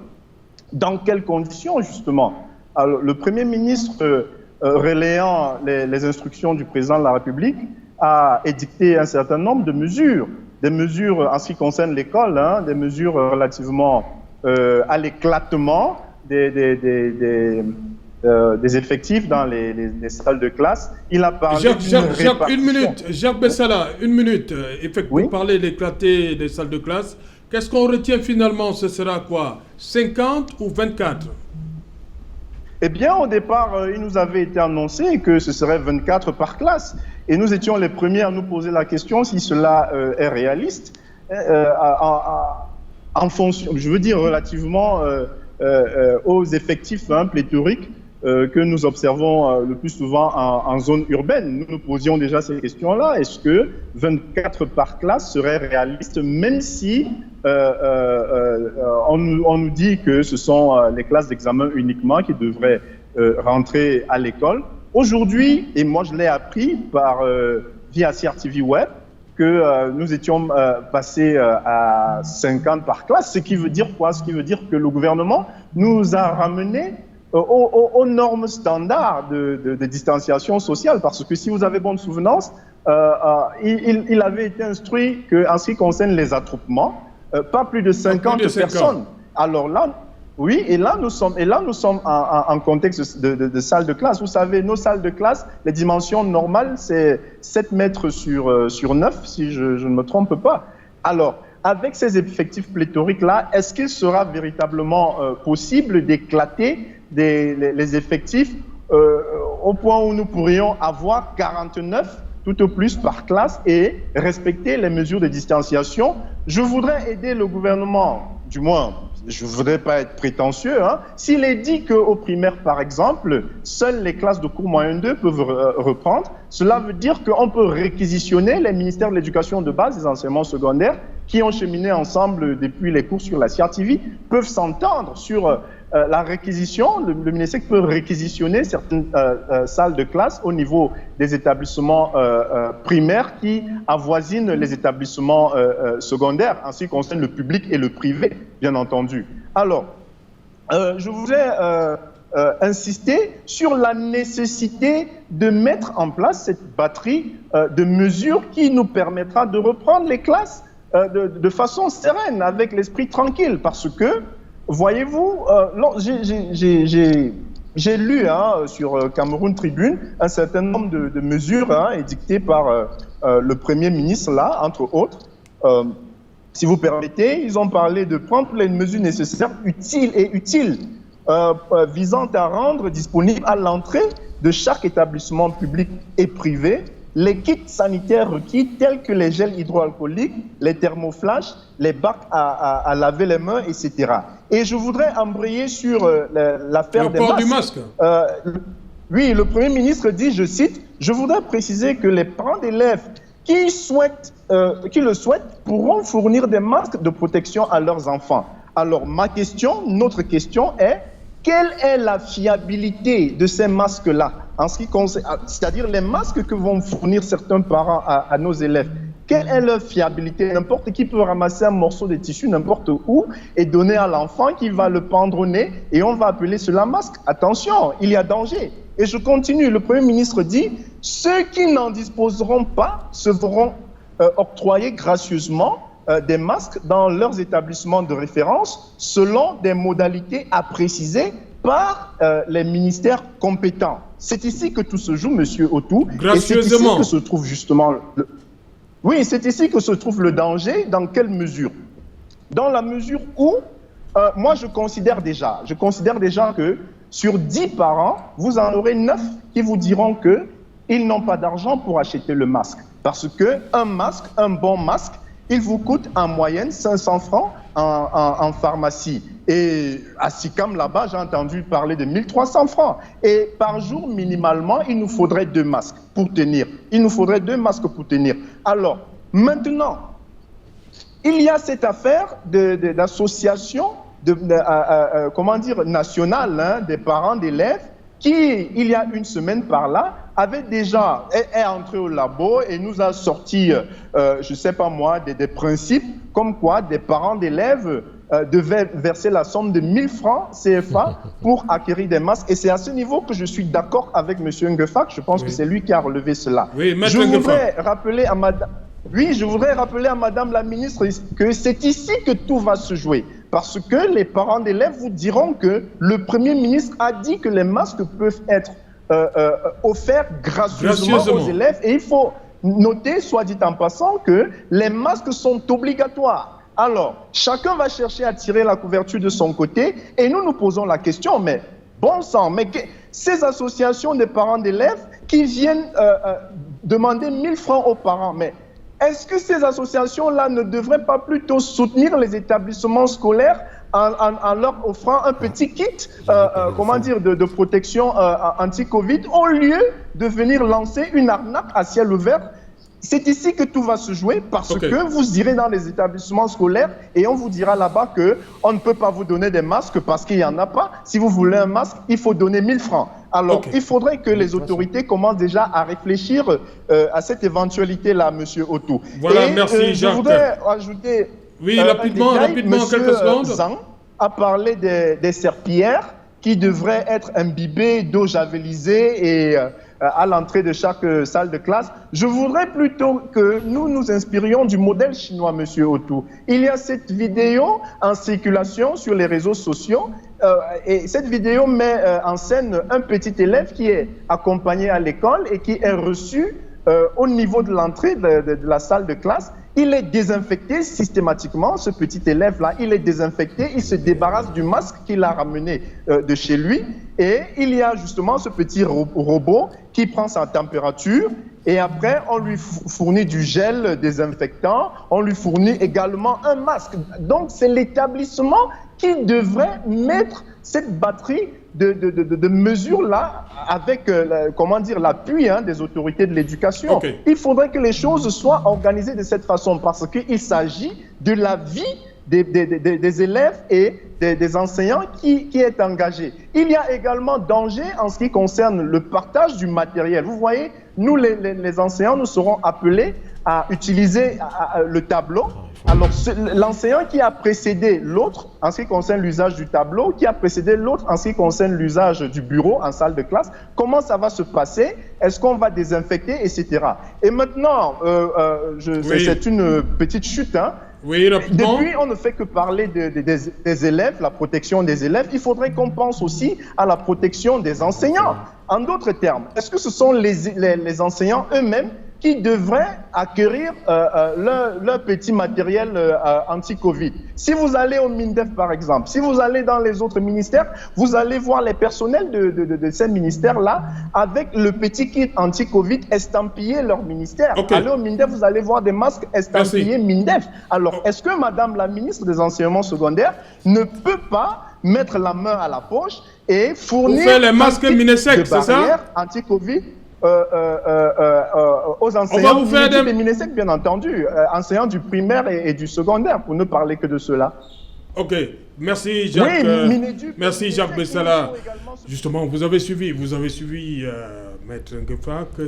Dans quelles conditions, justement? Alors, le Premier ministre, relayant les instructions du Président de la République, a édicté un certain nombre de mesures. Des mesures en ce qui concerne l'école, des mesures relativement à l'éclatement des des effectifs dans les salles de classe. Il a parlé Jacques, une minute. Jacques Bessala, une minute. Oui. Vous parlez de l'éclaté des salles de classe. Qu'est-ce qu'on retient finalement? Ce sera quoi? 50 ou 24? Eh bien, au départ, il nous avait été annoncé que ce serait 24 par classe. Et nous étions les premiers à nous poser la question si cela est réaliste. En fonction, je veux dire relativement aux effectifs pléthoriques que nous observons le plus souvent en zone urbaine. Nous nous posions déjà ces questions-là. Est-ce que 24 par classe serait réaliste, même si on nous dit que ce sont les classes d'examen uniquement qui devraient rentrer à l'école? Aujourd'hui, et moi je l'ai appris via CRTV Web, que nous étions passés à 50 par classe, ce qui veut dire quoi? Ce qui veut dire que le gouvernement nous a ramenés aux normes standards de distanciation sociale, parce que si vous avez bonne souvenance, il avait été instruit qu'en ce qui concerne les attroupements, pas plus de 50 personnes. Alors là, oui, et là nous sommes en contexte de salle de classe. Vous savez, nos salles de classe, les dimensions normales, c'est 7 mètres sur 9, si je ne me trompe pas. Alors, avec ces effectifs pléthoriques-là, est-ce qu'il sera véritablement possible d'éclater les effectifs au point où nous pourrions avoir 49 tout au plus par classe et respecter les mesures de distanciation? Je voudrais aider le gouvernement, du moins, je ne voudrais pas être prétentieux, s'il est dit qu'au primaire, par exemple, seules les classes de cours moyen 2 peuvent reprendre, cela veut dire qu'on peut réquisitionner les ministères de l'éducation de base, des enseignements secondaires, qui ont cheminé ensemble depuis les cours sur la CRTV, peuvent s'entendre sur la réquisition. Le ministère peut réquisitionner certaines salles de classe au niveau des établissements primaires qui avoisinent les établissements secondaires, en ce qui concerne le public et le privé, bien entendu. Alors, je voudrais insister sur la nécessité de mettre en place cette batterie de mesures qui nous permettra de reprendre les classes de façon sereine, avec l'esprit tranquille, parce que, voyez-vous, j'ai lu sur Cameroun Tribune un certain nombre de mesures édictées par le Premier ministre, là, entre autres. Si vous permettez, ils ont parlé de prendre les mesures nécessaires, utiles, visant à rendre disponible à l'entrée de chaque établissement public et privé les kits sanitaires requis tels que les gels hydroalcooliques, les thermoflash, les bacs à laver les mains, etc. Et je voudrais embrayer sur l'affaire des masques. Du masque. Oui, le Premier ministre dit, je cite, « Je voudrais préciser que les parents d'élèves qui le souhaitent pourront fournir des masques de protection à leurs enfants. » Alors, notre question est, quelle est la fiabilité de ces masques-là, en ce qui concerne, c'est-à-dire les masques que vont fournir certains parents à nos élèves? Quelle est leur fiabilité? N'importe qui peut ramasser un morceau de tissu n'importe où et donner à l'enfant qui va le pendre au nez et on va appeler cela masque. Attention, il y a danger. Et je continue, le Premier ministre dit, ceux qui n'en disposeront pas se verront octroyer gracieusement des masques dans leurs établissements de référence selon des modalités à préciser par les ministères compétents. C'est ici que tout se joue, Monsieur Otou. Gracieusement. Et c'est ici que se trouve justement... Oui, c'est ici que se trouve le danger. Dans quelle mesure? Dans la mesure où, moi je considère déjà que sur 10 parents, vous en aurez 9 qui vous diront qu'ils n'ont pas d'argent pour acheter le masque. Parce qu'un bon masque, il vous coûte en moyenne 500 francs en pharmacie. Et à Sicam, là-bas, j'ai entendu parler de 1300 francs. Et par jour, minimalement, il nous faudrait 2 masques pour tenir. Alors, maintenant, il y a cette affaire d'association nationale des parents d'élèves qui, il y a une semaine par là, est entré au labo et nous a sorti, je ne sais pas moi, des principes comme quoi des parents d'élèves devaient verser la somme de 1000 francs CFA pour acquérir des masques. Et c'est à ce niveau que je suis d'accord avec M. Ngefak. Je pense que c'est lui qui a relevé cela. Oui, je voudrais rappeler à Madame la ministre que c'est ici que tout va se jouer. Parce que les parents d'élèves vous diront que le Premier ministre a dit que les masques peuvent être offerts gracieusement aux élèves. Et il faut noter, soit dit en passant, que les masques sont obligatoires. Alors, chacun va chercher à tirer la couverture de son côté et nous nous posons la question, mais bon sang, mais ces associations de parents d'élèves qui viennent demander 1000 francs aux parents, mais est-ce que ces associations-là ne devraient pas plutôt soutenir les établissements scolaires en leur offrant un petit kit de protection anti-Covid au lieu de venir lancer une arnaque à ciel ouvert? C'est ici que tout va se jouer parce que vous irez dans les établissements scolaires et on vous dira là-bas qu'on ne peut pas vous donner des masques parce qu'il n'y en a pas. Si vous voulez un masque, il faut donner 1000 francs. Alors, il faudrait que les autorités commencent déjà à réfléchir à cette éventualité-là, Monsieur Otto. Voilà, merci Jacques. Je voudrais ajouter rapidement, quelques secondes. Zan a parlé des serpillères qui devraient être imbibées d'eau javelisée et à l'entrée de chaque salle de classe. Je voudrais plutôt que nous nous inspirions du modèle chinois, Monsieur Otto. Il y a cette vidéo en circulation sur les réseaux sociaux et cette vidéo met en scène un petit élève qui est accompagné à l'école et qui est reçu au niveau de l'entrée de la salle de classe. Il est désinfecté systématiquement, ce petit élève-là, il est désinfecté, il se débarrasse du masque qu'il a ramené de chez lui et il y a justement ce petit robot qui prend sa température et après on lui fournit du gel désinfectant, on lui fournit également un masque. Donc c'est l'établissement qui devrait mettre cette batterie de mesures-là avec l'appui des autorités de l'éducation. Il faudrait que les choses soient organisées de cette façon parce qu'il s'agit de la vie des élèves et des enseignants qui est engagé. Il y a également danger en ce qui concerne le partage du matériel. Vous voyez, nous les enseignants, nous serons appelés à utiliser le tableau. Alors, l'enseignant qui a précédé l'autre en ce qui concerne l'usage du tableau, qui a précédé l'autre en ce qui concerne l'usage du bureau en salle de classe, comment ça va se passer? Est-ce qu'on va désinfecter, etc. Et maintenant, c'est une petite chute, Oui, rapidement. Depuis, on ne fait que parler des élèves, la protection des élèves. Il faudrait qu'on pense aussi à la protection des enseignants. En d'autres termes, est-ce que ce sont les enseignants eux-mêmes qui devraient acquérir leur petit matériel anti-Covid? Si vous allez au MINDEF, par exemple, si vous allez dans les autres ministères, vous allez voir les personnels de ces ministères-là avec le petit kit anti-Covid estampillé leur ministère. Allez au MINDEF, vous allez voir des masques estampillés MINDEF. Alors, est-ce que Madame la ministre des Enseignements secondaires ne peut pas mettre la main à la poche et fournir les masques Minesec, c'est ça? Anti-Covid aux enseignants, on va vous faire des Minesec, bien entendu, enseignants du primaire et du secondaire, pour ne parler que de cela. Ok, merci Jacques. Merci Jacques Bessala. Justement, vous avez suivi Maître Ngefa, que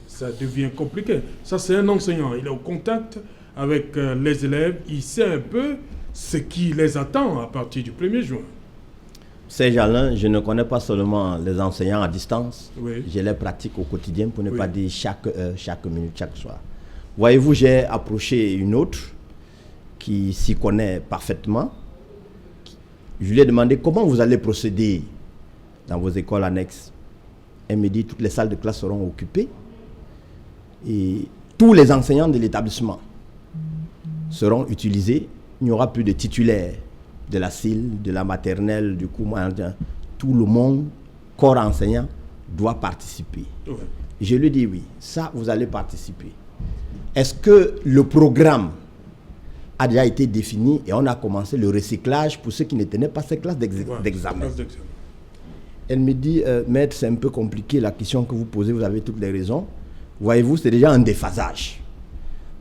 ça devient compliqué. Ça, c'est un enseignant, il est au contact avec les élèves, il sait un peu ce qui les attend à partir du 1er juin. Serge Alain, je ne connais pas seulement les enseignants à distance, je les pratique au quotidien, pour ne pas dire chaque heure, chaque minute, chaque soir. Voyez-vous, j'ai approché une autre qui s'y connaît parfaitement. Je lui ai demandé comment vous allez procéder dans vos écoles annexes. Elle me dit toutes les salles de classe seront occupées et tous les enseignants de l'établissement seront utilisés. Il n'y aura plus de titulaires de la CIL, de la maternelle, du coup, tout le monde, corps enseignant, doit participer. Je lui dis oui, ça, vous allez participer. Est-ce que le programme a déjà été défini et on a commencé le recyclage pour ceux qui ne tenaient pas ces classes d'examen? Elle me dit, maître, c'est un peu compliqué la question que vous posez, vous avez toutes les raisons. Voyez-vous, c'est déjà un déphasage.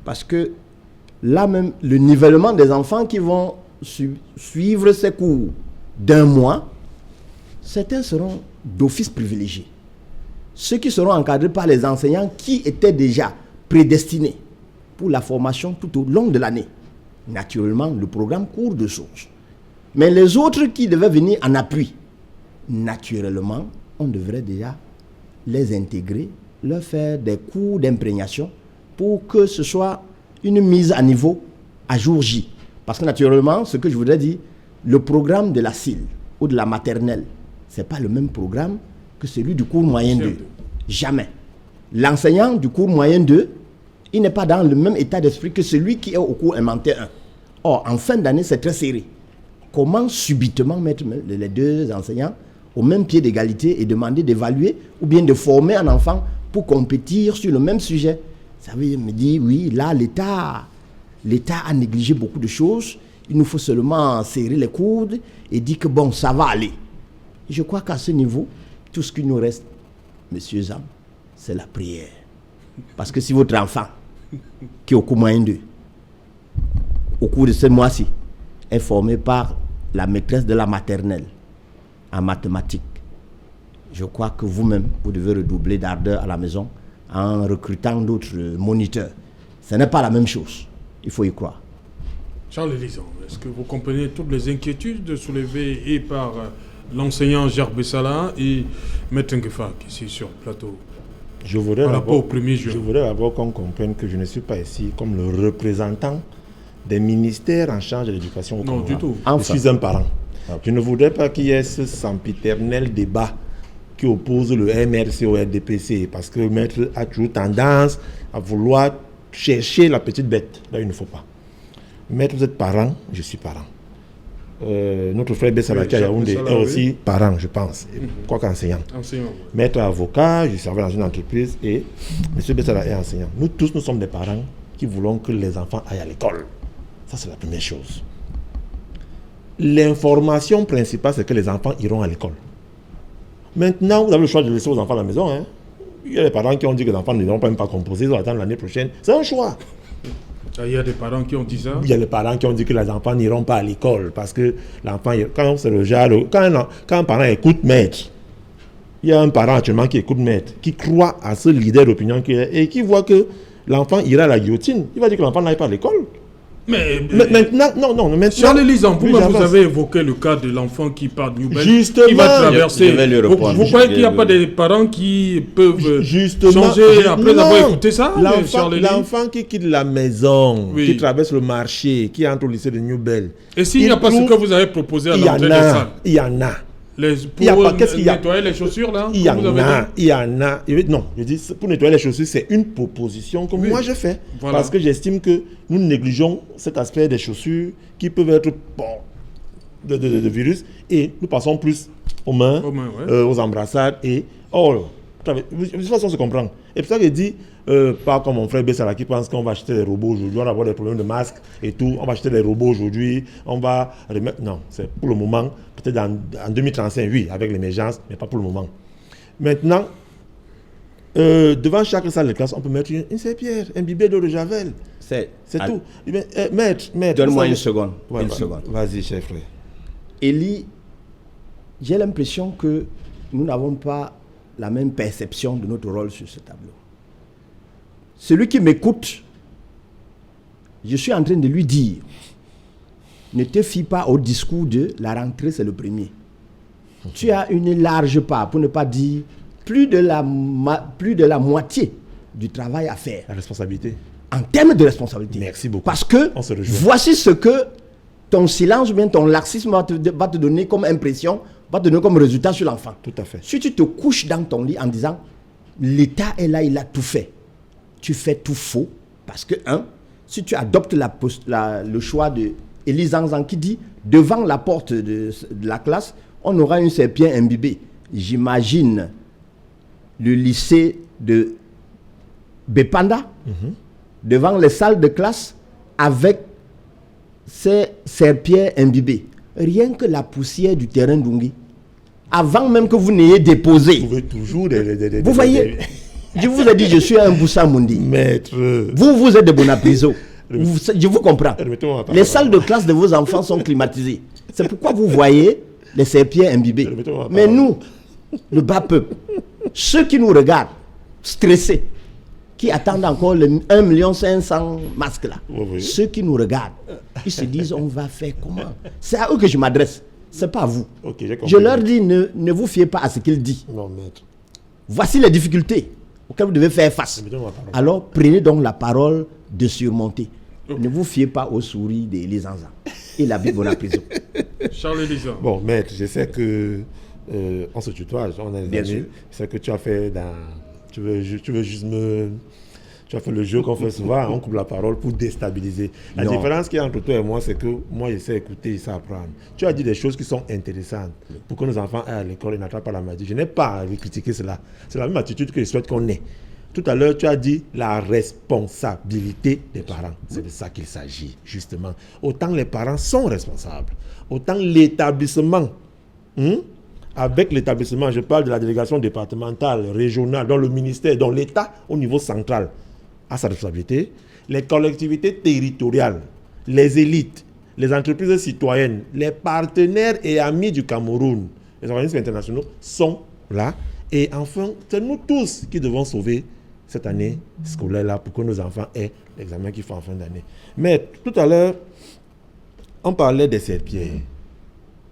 Parce que là même, le nivellement des enfants qui vont suivre ces cours d'un mois, certains seront d'office privilégiés. Ceux qui seront encadrés par les enseignants qui étaient déjà prédestinés pour la formation tout au long de l'année. Naturellement, le programme court de source. Mais les autres qui devaient venir en appui, naturellement, on devrait déjà les intégrer, leur faire des cours d'imprégnation pour que ce soit une mise à niveau à jour J. Parce que naturellement, ce que je voudrais dire, le programme de la CIL ou de la maternelle, ce n'est pas le même programme que celui du cours moyen 2. Jamais. L'enseignant du cours moyen 2, il n'est pas dans le même état d'esprit que celui qui est au cours élémentaire 1. Or, en fin d'année, c'est très serré. Comment subitement mettre les deux enseignants au même pied d'égalité et demander d'évaluer ou bien de former un enfant pour compétir sur le même sujet? Ça veut me dire, oui, là, l'État a négligé beaucoup de choses. Il nous faut seulement serrer les coudes et dire que bon, ça va aller. Je crois qu'à ce niveau, tout ce qu'il nous reste, messieurs Zam, c'est la prière. Parce que si votre enfant, qui est au cours moyen 2, au cours de ce mois-ci, est formé par la maîtresse de la maternelle en mathématiques, je crois que vous-même, vous devez redoubler d'ardeur à la maison en recrutant d'autres moniteurs. Ce n'est pas la même chose. Il faut y croire. Charles Elisan, est-ce que vous comprenez toutes les inquiétudes soulevées et par l'enseignant Jacques Bessala et Maître Ngefak ici sur le plateau? Je voudrais d'abord qu'on comprenne que je ne suis pas ici comme le représentant des ministères en charge de l'éducation au Cameroun. Non, du tout. Je suis un parent. Je ne voudrais pas qu'il y ait ce sempiternel débat qui oppose le MRC au RDPC, parce que le maître a toujours tendance à vouloir chercher la petite bête. Là, il ne faut pas. Maître, vous êtes parent, je suis parent. Notre frère Bessalaki à Yaoundé est aussi parent, je pense, quoi qu'enseignant. Maître avocat, je servais dans une entreprise et M. Bessala est enseignant. Nous tous, nous sommes des parents qui voulons que les enfants aillent à l'école. Ça, c'est la première chose. L'information principale, c'est que les enfants iront à l'école. Maintenant, vous avez le choix de laisser vos enfants à la maison. Hein. Il y a des parents qui ont dit que les enfants ne vont même pas composer, ils vont attendre l'année prochaine. C'est un choix. Il y a des parents qui ont dit ça. Il y a des parents qui ont dit que les enfants n'iront pas à l'école parce que l'enfant, quand c'est le genre, quand un parent écoute maître, il y a un parent actuellement qui écoute maître, qui croit à ce leader d'opinion qu'il est et qui voit que l'enfant ira à la guillotine. Il va dire que l'enfant n'aille pas à l'école. Mais maintenant, maintenant. Charles Elisan, vous avez évoqué le cas de l'enfant qui part de New Bell, Justement, qui va traverser. Vous croyez qu'il n'y a pas des parents qui peuvent changer après avoir écouté ça? L'enfant qui quitte la maison, qui traverse le marché, qui entre au lycée de New Bell. Et s'il n'y a pas ce que vous avez proposé à l'entrée des salles? Il y en a. Nettoyer les chaussures, là? Il y en a. Non, je dis, pour nettoyer les chaussures, c'est une proposition que moi je fais. Voilà. Parce que j'estime que nous négligeons cet aspect des chaussures qui peuvent être de virus et nous passons plus aux mains, aux embrassades et... de toute façon, on se comprend. Et pour ça qu'il dit, pas comme mon frère Bessala qui pense qu'on va acheter des robots aujourd'hui, on va avoir des problèmes de masques et tout, on va acheter des robots aujourd'hui, on va remettre... Non, c'est pour le moment, peut-être en 2035, oui, avec l'émergence, mais pas pour le moment. Maintenant, devant chaque salle de classe, on peut mettre une serpillère, un bibet d'eau de Javel. C'est tout. Maître. Donne-moi une seconde. Vas-y, chef frère. Élie, j'ai l'impression que nous n'avons pas la même perception de notre rôle sur ce tableau. Celui qui m'écoute, je suis en train de lui dire, ne te fie pas au discours de la rentrée, c'est le premier. Tu as une large part, pour ne pas dire plus de la moitié du travail à faire. La responsabilité. En termes de responsabilité. Merci beaucoup. Parce que voici ce que ton silence ou bien ton laxisme va te donner comme impression, va te donner comme résultat sur l'enfant. Tout à fait. Si tu te couches dans ton lit en disant l'État est là, il a tout fait, tu fais tout faux. Parce que, si tu adoptes le choix de Élie Zanzan qui dit devant la porte de la classe, on aura une serpillère imbibée. J'imagine le lycée de Bepanda devant les salles de classe avec ces serpillères imbibées. Rien que la poussière du terrain d'Ungui. Avant même que vous n'ayez déposé. Vous pouvez toujours vous voyez, je vous ai dit, je suis un Boussa Mundi. Maître. Vous êtes de Bonapriso. Je vous comprends. Les salles de classe de vos enfants sont climatisées. C'est pourquoi vous voyez les serpillères imbibées. Mais nous, le bas peuple, ceux qui nous regardent, stressés, qui attendent encore les 1 500 000 masques là, ceux qui nous regardent, ils se disent on va faire comment? C'est à eux que je m'adresse, c'est pas à vous. Je leur dis ne vous fiez pas à ce qu'ils disent. Non, maître. Voici les difficultés auxquelles vous devez faire face. Alors prenez donc la parole de surmonter. Ne vous fiez pas aux souris d'Élie Zanzan. Il habite Bonapriso. Charles Elisa. Bon, maître, je sais que on se tutoie, on a des Bien amis. sûr. C'est que tu as fait tu veux juste me... Tu as fait le jeu qu'on fait souvent, on coupe la parole pour déstabiliser. La Non. différence qu'il y a entre toi et moi, c'est que moi, je sais écouter, je sais apprendre. Tu as dit des choses qui sont intéressantes pour que nos enfants aillent à l'école et n'attrapent pas la maladie. Je n'ai pas envie de critiquer cela. C'est la même attitude que je souhaite qu'on ait. Tout à l'heure, tu as dit la responsabilité des parents. C'est de ça qu'il s'agit, justement. Autant les parents sont responsables, autant l'établissement, avec l'établissement, je parle de la délégation départementale, régionale, dans le ministère, dans l'État, au niveau central, à sa responsabilité, les collectivités territoriales, les élites, les entreprises citoyennes, les partenaires et amis du Cameroun, les organismes internationaux sont là. Et enfin, c'est nous tous qui devons sauver cette année scolaire-là pour que nos enfants aient l'examen qu'ils font en fin d'année. Mais tout à l'heure, on parlait des serpillères.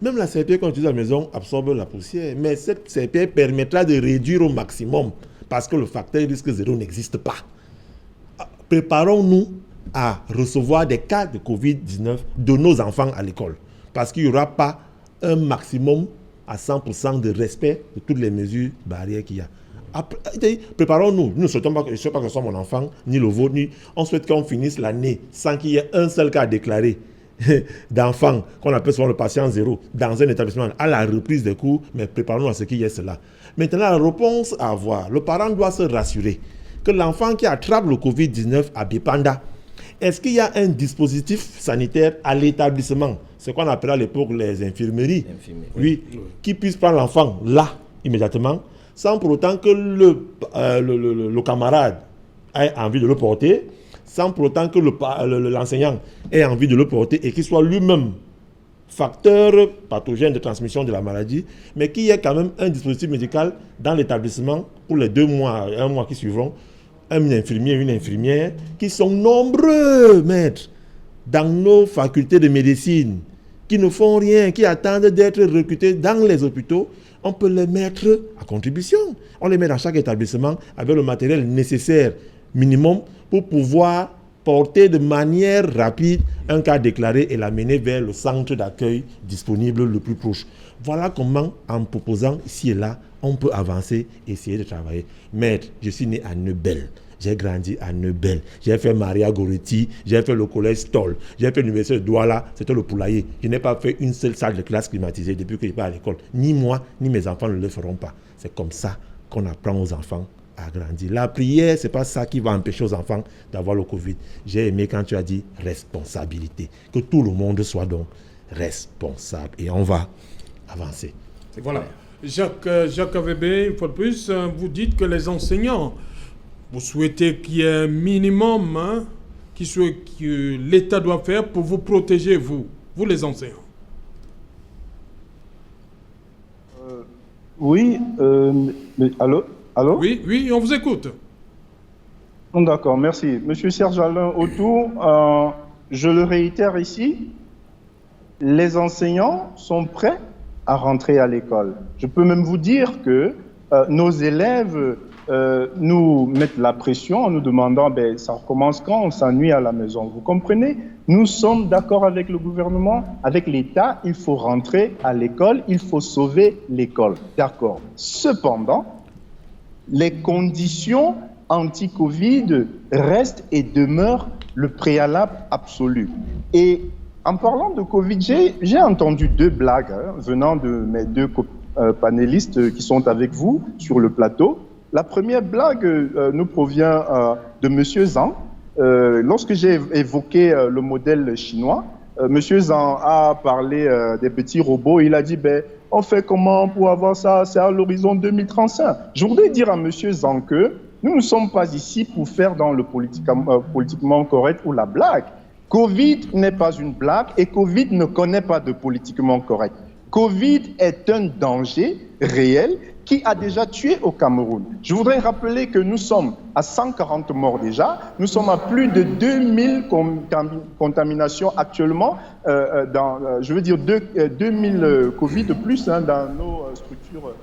Même la serpillière qu'on utilise à la maison absorbe la poussière, mais cette serpillière permettra de réduire au maximum parce que le facteur risque zéro n'existe pas. Préparons-nous à recevoir des cas de Covid-19 de nos enfants à l'école parce qu'il n'y aura pas un maximum à 100% de respect de toutes les mesures barrières qu'il y a. Préparons-nous. Nous ne souhaitons pas, je ne souhaite pas que ce soit mon enfant, ni le vôtre, ni... On souhaite qu'on finisse l'année sans qu'il y ait un seul cas déclaré d'enfants, qu'on appelle souvent le patient zéro, dans un établissement à la reprise des cours, mais préparons-nous à ce qu'il y ait cela. Maintenant, la réponse à avoir, le parent doit se rassurer que l'enfant qui attrape le Covid-19 à Bipanda, est-ce qu'il y a un dispositif sanitaire à l'établissement, ce qu'on appelait à l'époque les infirmeries, oui, qui puisse prendre l'enfant là, immédiatement, sans pour autant que le camarade ait envie de le porter, sans pour autant que l'enseignant ait envie de le porter et qu'il soit lui-même facteur pathogène de transmission de la maladie, mais qu'il y ait quand même un dispositif médical dans l'établissement pour les 2 mois, 1 mois qui suivront, un infirmier, une infirmière, qui sont nombreux, maîtres, dans nos facultés de médecine, qui ne font rien, qui attendent d'être recrutés dans les hôpitaux. On peut les mettre à contribution. On les met dans chaque établissement avec le matériel nécessaire, minimum, pour pouvoir porter de manière rapide un cas déclaré et l'amener vers le centre d'accueil disponible le plus proche. Voilà comment, en proposant ici et là, on peut avancer et essayer de travailler. Maître, je suis né à Neubel. J'ai grandi à Neubel. J'ai fait Maria Goretti, j'ai fait le collège Stoll, j'ai fait l'université de Douala, c'était le poulailler. Je n'ai pas fait une seule salle de classe climatisée depuis que je suis à l'école. Ni moi, ni mes enfants ne le feront pas. C'est comme ça qu'on apprend aux enfants à grandir. La prière, ce n'est pas ça qui va empêcher aux enfants d'avoir le Covid. J'ai aimé quand tu as dit responsabilité. Que tout le monde soit donc responsable. Et on va avancer. Voilà. Jacques AVB, une fois de plus, vous dites que les enseignants, vous souhaitez qu'il y ait un minimum que l'État doit faire pour vous protéger, vous les enseignants. Oui, mais allô? Oui, on vous écoute. D'accord, merci. Monsieur Serge Alain Autou, je le réitère ici, les enseignants sont prêts à rentrer à l'école. Je peux même vous dire que nos élèves nous mettent la pression en nous demandant ça recommence quand, on s'ennuie à la maison. Vous comprenez? Nous sommes d'accord avec le gouvernement, avec l'État, il faut rentrer à l'école, il faut sauver l'école. D'accord. Cependant, les conditions anti-Covid restent et demeurent le préalable absolu. Et en parlant de Covid, j'ai entendu 2 blagues venant de mes 2 panélistes qui sont avec vous sur le plateau. La première blague nous provient de M. Zhang. Lorsque j'ai évoqué le modèle chinois, M. Zhang a parlé des petits robots. Il a dit, on fait comment pour avoir ça? C'est à l'horizon 2035. Je voudrais dire à M. Zhang que nous ne sommes pas ici pour faire dans le politiquement correct ou la blague. Covid n'est pas une blague et Covid ne connaît pas de politiquement correct. Covid est un danger réel qui a déjà tué au Cameroun. Je voudrais rappeler que nous sommes à 140 morts déjà, nous sommes à plus de 2000 contaminations actuellement, 2000 Covid de plus dans nos structures.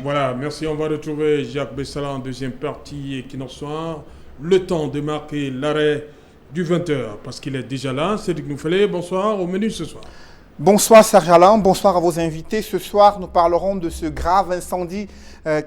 Voilà, merci. On va retrouver Jacques Bessala en deuxième partie Equinoxe Soir. Le temps de marquer l'arrêt du 20h, parce qu'il est déjà là. Cédric Nouffelé, bonsoir. Au menu ce soir. Bonsoir Serge Alain, bonsoir à vos invités. Ce soir, nous parlerons de ce grave incendie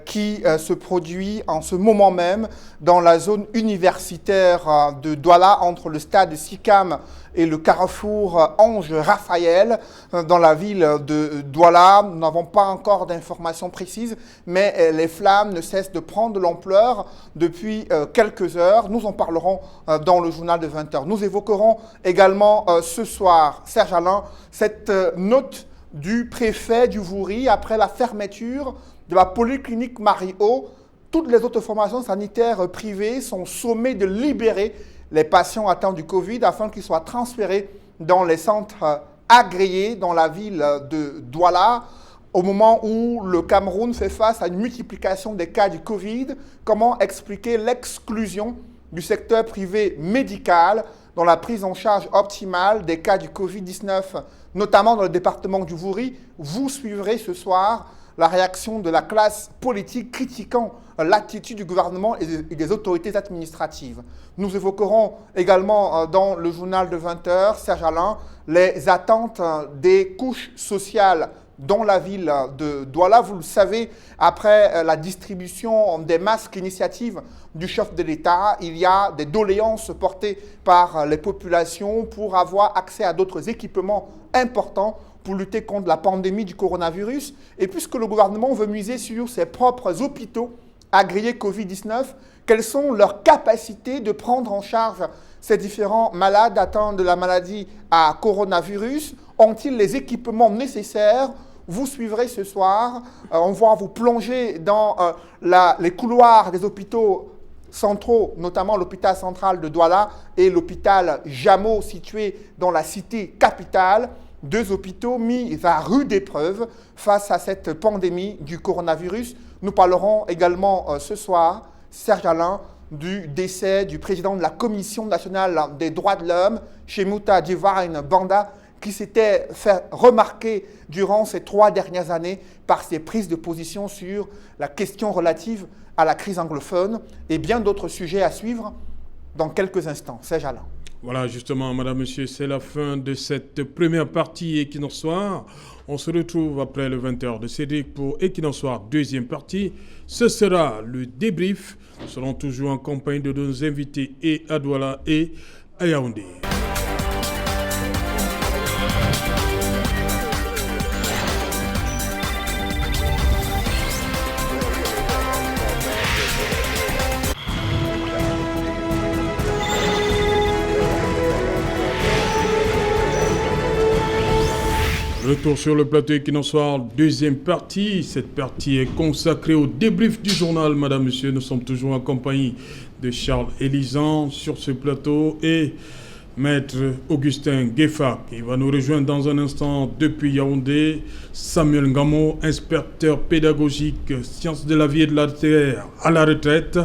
qui se produit en ce moment même dans la zone universitaire de Douala, entre le stade SICAM et le carrefour Ange Raphaël, dans la ville de Douala. Nous n'avons pas encore d'informations précises, mais les flammes ne cessent de prendre de l'ampleur depuis quelques heures. Nous en parlerons dans le journal de 20h. Nous évoquerons également ce soir, Serge Alain, cette note du préfet du Vouri après la fermeture de la polyclinique Marie-O. Toutes les autres formations sanitaires privées sont sommées de libérer les patients atteints du Covid afin qu'ils soient transférés dans les centres agréés dans la ville de Douala. Au moment où le Cameroun fait face à une multiplication des cas du Covid, comment expliquer l'exclusion du secteur privé médical dans la prise en charge optimale des cas du Covid-19, notamment dans le département du Vouri? Vous suivrez ce soir la réaction de la classe politique critiquant l'attitude du gouvernement et des autorités administratives. Nous évoquerons également dans le journal de 20h, Serge Alain, les attentes des couches sociales dans la ville de Douala. Vous le savez, après la distribution des masques initiatives du chef de l'État, il y a des doléances portées par les populations pour avoir accès à d'autres équipements importants pour lutter contre la pandémie du coronavirus. Et puisque le gouvernement veut miser sur ses propres hôpitaux agréés Covid-19, quelles sont leurs capacités de prendre en charge ces différents malades atteints de la maladie à coronavirus? Ont-ils les équipements nécessaires? Vous suivrez ce soir. On va vous plonger dans les couloirs des hôpitaux centraux, notamment l'hôpital central de Douala et l'hôpital Jameau situé dans la cité capitale. Deux hôpitaux mis à rude épreuve face à cette pandémie du coronavirus. Nous parlerons également ce soir, Serge Alain, du décès du président de la Commission nationale des droits de l'homme, Chemouta Divine Banda, qui s'était fait remarquer durant ces 3 dernières années par ses prises de position sur la question relative à la crise anglophone et bien d'autres sujets à suivre dans quelques instants. Serge Alain. Voilà, justement, madame, monsieur, c'est la fin de cette première partie Equinox Soir. On se retrouve après le 20h de Cédric pour Equinox Soir, deuxième partie. Ce sera le débrief. Nous serons toujours en compagnie de nos invités et à Douala et à Yaoundé. Retour sur le plateau Equinox Soir, deuxième partie. Cette partie est consacrée au débrief du journal. Madame, monsieur, nous sommes toujours en compagnie de Charles Elisan sur ce plateau et Maître Augustin Gueffa qui va nous rejoindre dans un instant depuis Yaoundé. Samuel Ngamo, inspecteur pédagogique, sciences de la vie et de la terre à la retraite.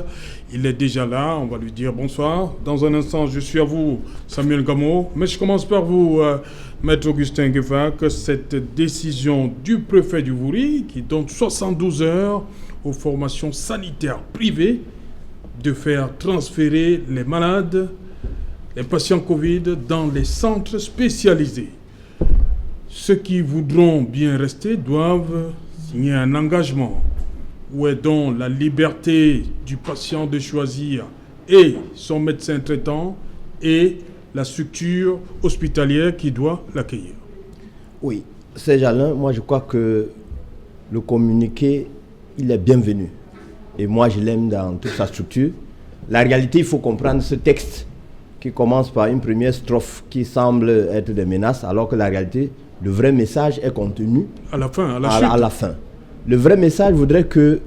Il est déjà là, on va lui dire bonsoir. Dans un instant, je suis à vous, Samuel Ngamo. Mais je commence par vous, Maître Augustin Gueffa, que cette décision du préfet du Vouri, qui donne 72 heures aux formations sanitaires privées, de faire transférer les malades, les patients Covid, dans les centres spécialisés. Ceux qui voudront bien rester doivent signer un engagement. Où est donc la liberté du patient de choisir et son médecin traitant et la structure hospitalière qui doit l'accueillir? Oui, Serge Alain, moi je crois que le communiqué, il est bienvenu. Et moi je l'aime dans toute sa structure. La réalité, il faut comprendre ce texte qui commence par une première strophe qui semble être des menaces, alors que la réalité, le vrai message est contenu à la fin, à la fin. Le vrai message voudrait que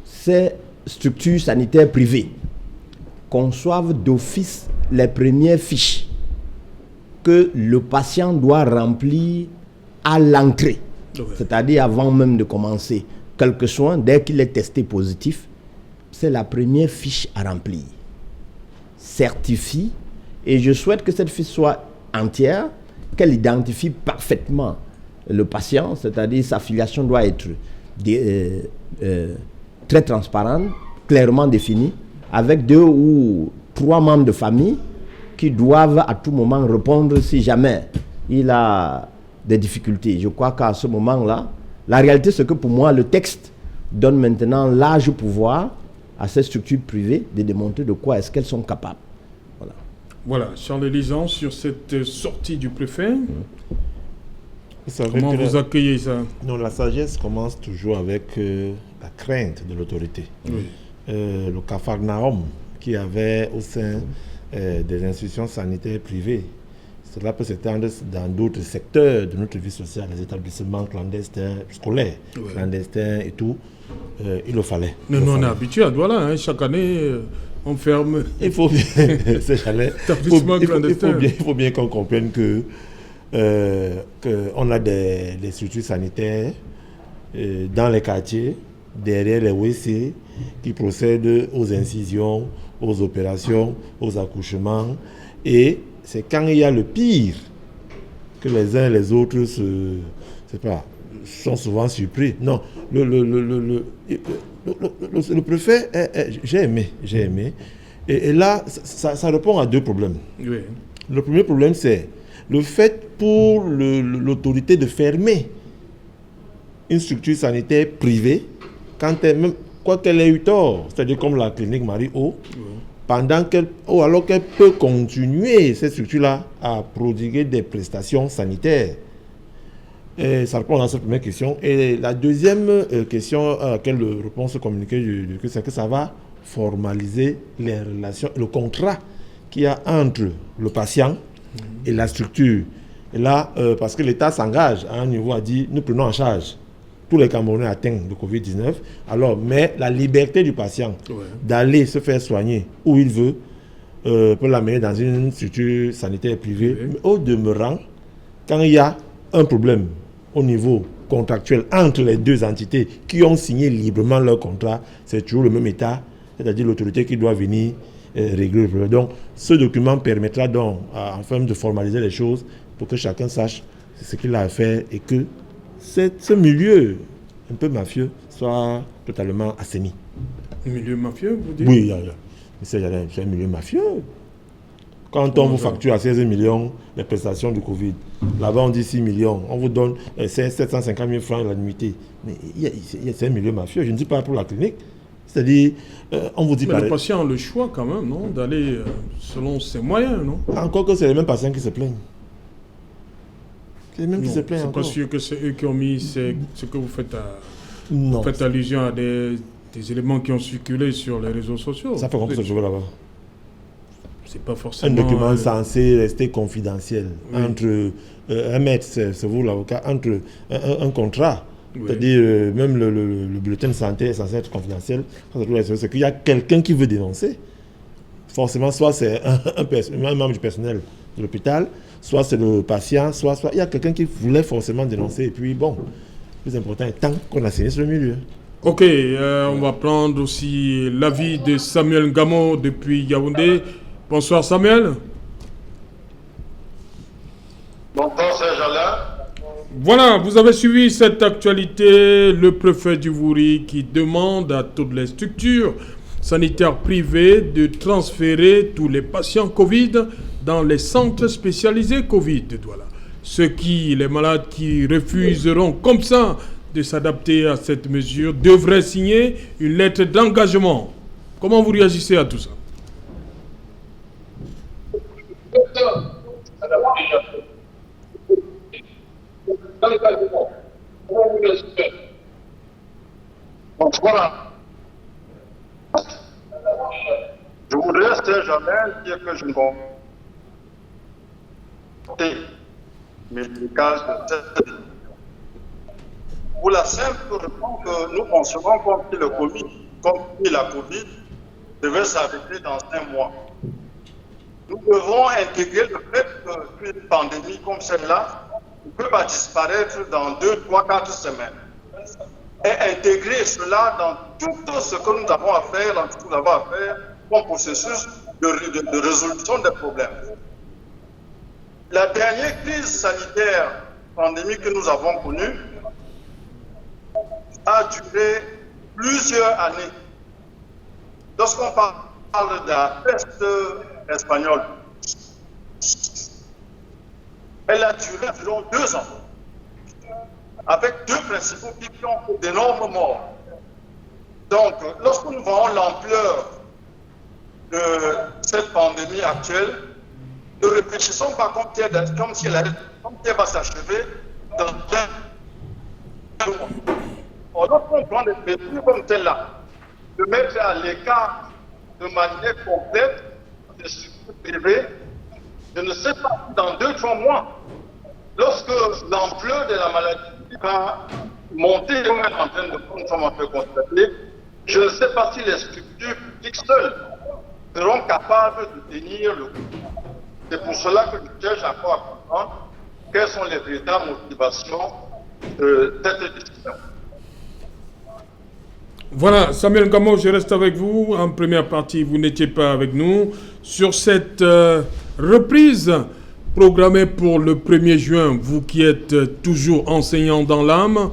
ces structures sanitaires privées conçoivent d'office les premières fiches que le patient doit remplir à l'entrée, c'est-à-dire avant même de commencer quelques soins, dès qu'il est testé positif, c'est la première fiche à remplir. Certifie, et je souhaite que cette fiche soit entière, qu'elle identifie parfaitement le patient, c'est-à-dire sa filiation doit être très transparente, clairement définie, avec 2 ou 3 membres de famille qui doivent à tout moment répondre si jamais il a des difficultés. Je crois qu'à ce moment-là, la réalité, c'est que pour moi, le texte donne maintenant large pouvoir à ces structures privées de démontrer de quoi est-ce qu'elles sont capables. Voilà, Charles Lisan, sur cette sortie du préfet, savez comment vous accueillez ça? Non, la sagesse commence toujours avec la crainte de l'autorité. Oui. Le Capharnaüm qui avait au sein des institutions sanitaires privées, cela peut s'étendre dans d'autres secteurs de notre vie sociale, les établissements clandestins, scolaires, clandestins et tout. Il le fallait. Nous, on est habitués à Douala, hein, chaque année, on ferme. Il faut bien, il faut bien qu'on comprenne que on a des structures sanitaires dans les quartiers, derrière les WC, qui procèdent aux incisions, aux opérations, aux accouchements. Et c'est quand il y a le pire que les uns et les autres sont souvent surpris. Non, le préfet, j'ai aimé. Et là, ça répond à deux problèmes. Oui. Le premier problème, c'est le fait pour l'autorité de fermer une structure sanitaire privée, quoi qu'elle ait eu tort, c'est-à-dire comme la clinique Marie-O, alors qu'elle peut continuer, cette structure-là, à prodiguer des prestations sanitaires. Et ça répond à cette première question. Et la deuxième question à laquelle le réponse communiquée, c'est que ça va formaliser les relations, le contrat qu'il y a entre le patient et la structure. Et là, parce que l'État s'engage à un niveau à dire, nous prenons en charge tous les Camerounais atteints de Covid-19, mais la liberté du patient d'aller se faire soigner où il veut, peut l'amener dans une structure sanitaire privée. Mais au demeurant, quand il y a un problème au niveau contractuel entre les deux entités qui ont signé librement leur contrat, c'est toujours le même État, c'est-à-dire l'autorité qui doit venir régler le problème. Donc, ce document permettra donc, enfin, de formaliser les choses pour que chacun sache ce qu'il a à faire et que ce milieu un peu mafieux soit totalement assaini. Milieu mafieux, vous dites? Oui, c'est un milieu mafieux. Quand on vous facture à 16 millions les prestations du Covid, là-bas on dit 6 millions, on vous donne 750 000 francs la nuitée. Mais c'est un milieu mafieux, je ne dis pas pour la clinique. C'est-à-dire, on vous dit... Mais le patient a le choix quand même, non, d'aller selon ses moyens, non? Encore que c'est les mêmes patients qui se plaignent. C'est les mêmes qui se plaignent encore. C'est pas sûr que c'est eux qui ont mis ce que vous faites Non. Vous faites allusion à des éléments qui ont circulé sur les réseaux sociaux. Ça fait comment ça se joue là-bas? C'est pas forcément... Un document censé rester confidentiel entre un maître, c'est vous l'avocat, entre un contrat. Oui. C'est-à-dire, même le bulletin de santé est censé être confidentiel. C'est qu'il y a quelqu'un qui veut dénoncer. Forcément, soit c'est un membre du personnel de l'hôpital, soit c'est le patient, soit il y a quelqu'un qui voulait forcément dénoncer. Et puis, bon, le plus important est tant qu'on a signé sur le milieu. Ok, on va prendre aussi l'avis de Samuel Ngamo depuis Yaoundé. Bonsoir Samuel. Bonsoir Serge-Alain. Voilà, vous avez suivi cette actualité, le préfet du Wouri qui demande à toutes les structures sanitaires privées de transférer tous les patients Covid dans les centres spécialisés Covid. Voilà. Les malades qui refuseront comme ça de s'adapter à cette mesure devraient signer une lettre d'engagement. Comment vous réagissez à tout ça? Donc voilà. Je voudrais, Serge-Alain, dire que je ne comprends pas médical pour la simple raison que nous concevons comme si la Covid devait s'arrêter dans 1 mois. Nous devons intégrer le fait qu'une pandémie comme celle-là ne peut pas disparaître dans 2, 3, 4 semaines. Et intégrer cela dans tout ce que nous avons à faire, comme processus de résolution des problèmes. La dernière crise sanitaire pandémique que nous avons connue a duré plusieurs années. Lorsqu'on parle de la peste espagnole, elle a duré environ 2 ans. avec deux principaux pics qui ont fait d'énormes morts. Donc, lorsque nous voyons l'ampleur de cette pandémie actuelle, ne réfléchissons pas comme si elle va s'achever dans un mois. Or, lorsqu'on prend des mesures comme celle-là, de mettre à l'écart de manière complète les structures privées, je ne sais pas, dans 2-3 mois, lorsque l'ampleur de la maladie va monter, comme elle est en train de prendre, comme on peut constater, je ne sais pas si les structures publiques seules seront capables de tenir le coup. C'est pour cela que je cherche encore à comprendre quelles sont les véritables motivations de cette décision. Voilà, Samuel Ngamo, je reste avec vous. En première partie, vous n'étiez pas avec nous. Sur cette reprise programmée pour le 1er juin, vous qui êtes toujours enseignant dans l'âme,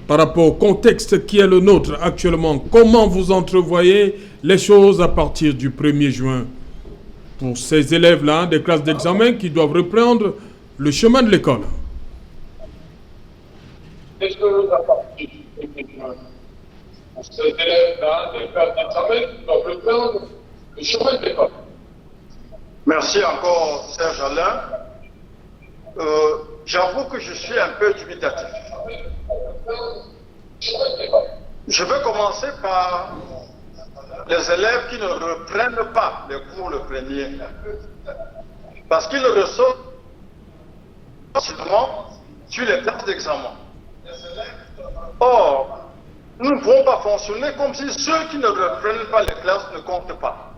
par rapport au contexte qui est le nôtre actuellement, comment vous entrevoyez les choses à partir du 1er juin pour ces élèves-là, des classes d'examen qui doivent reprendre le chemin de l'école? Les choses à partir du 1er juin. Pour ces élèves-là, des classes d'examen qui doivent reprendre le chemin de l'école. Merci encore, Serge Alain. J'avoue que je suis un peu dubitatif. Je veux commencer par les élèves qui ne reprennent pas les cours le 1er. Parce qu'ils ressortent seulement sur les places d'examen. Or, nous ne pouvons pas fonctionner comme si ceux qui ne reprennent pas les classes ne comptent pas.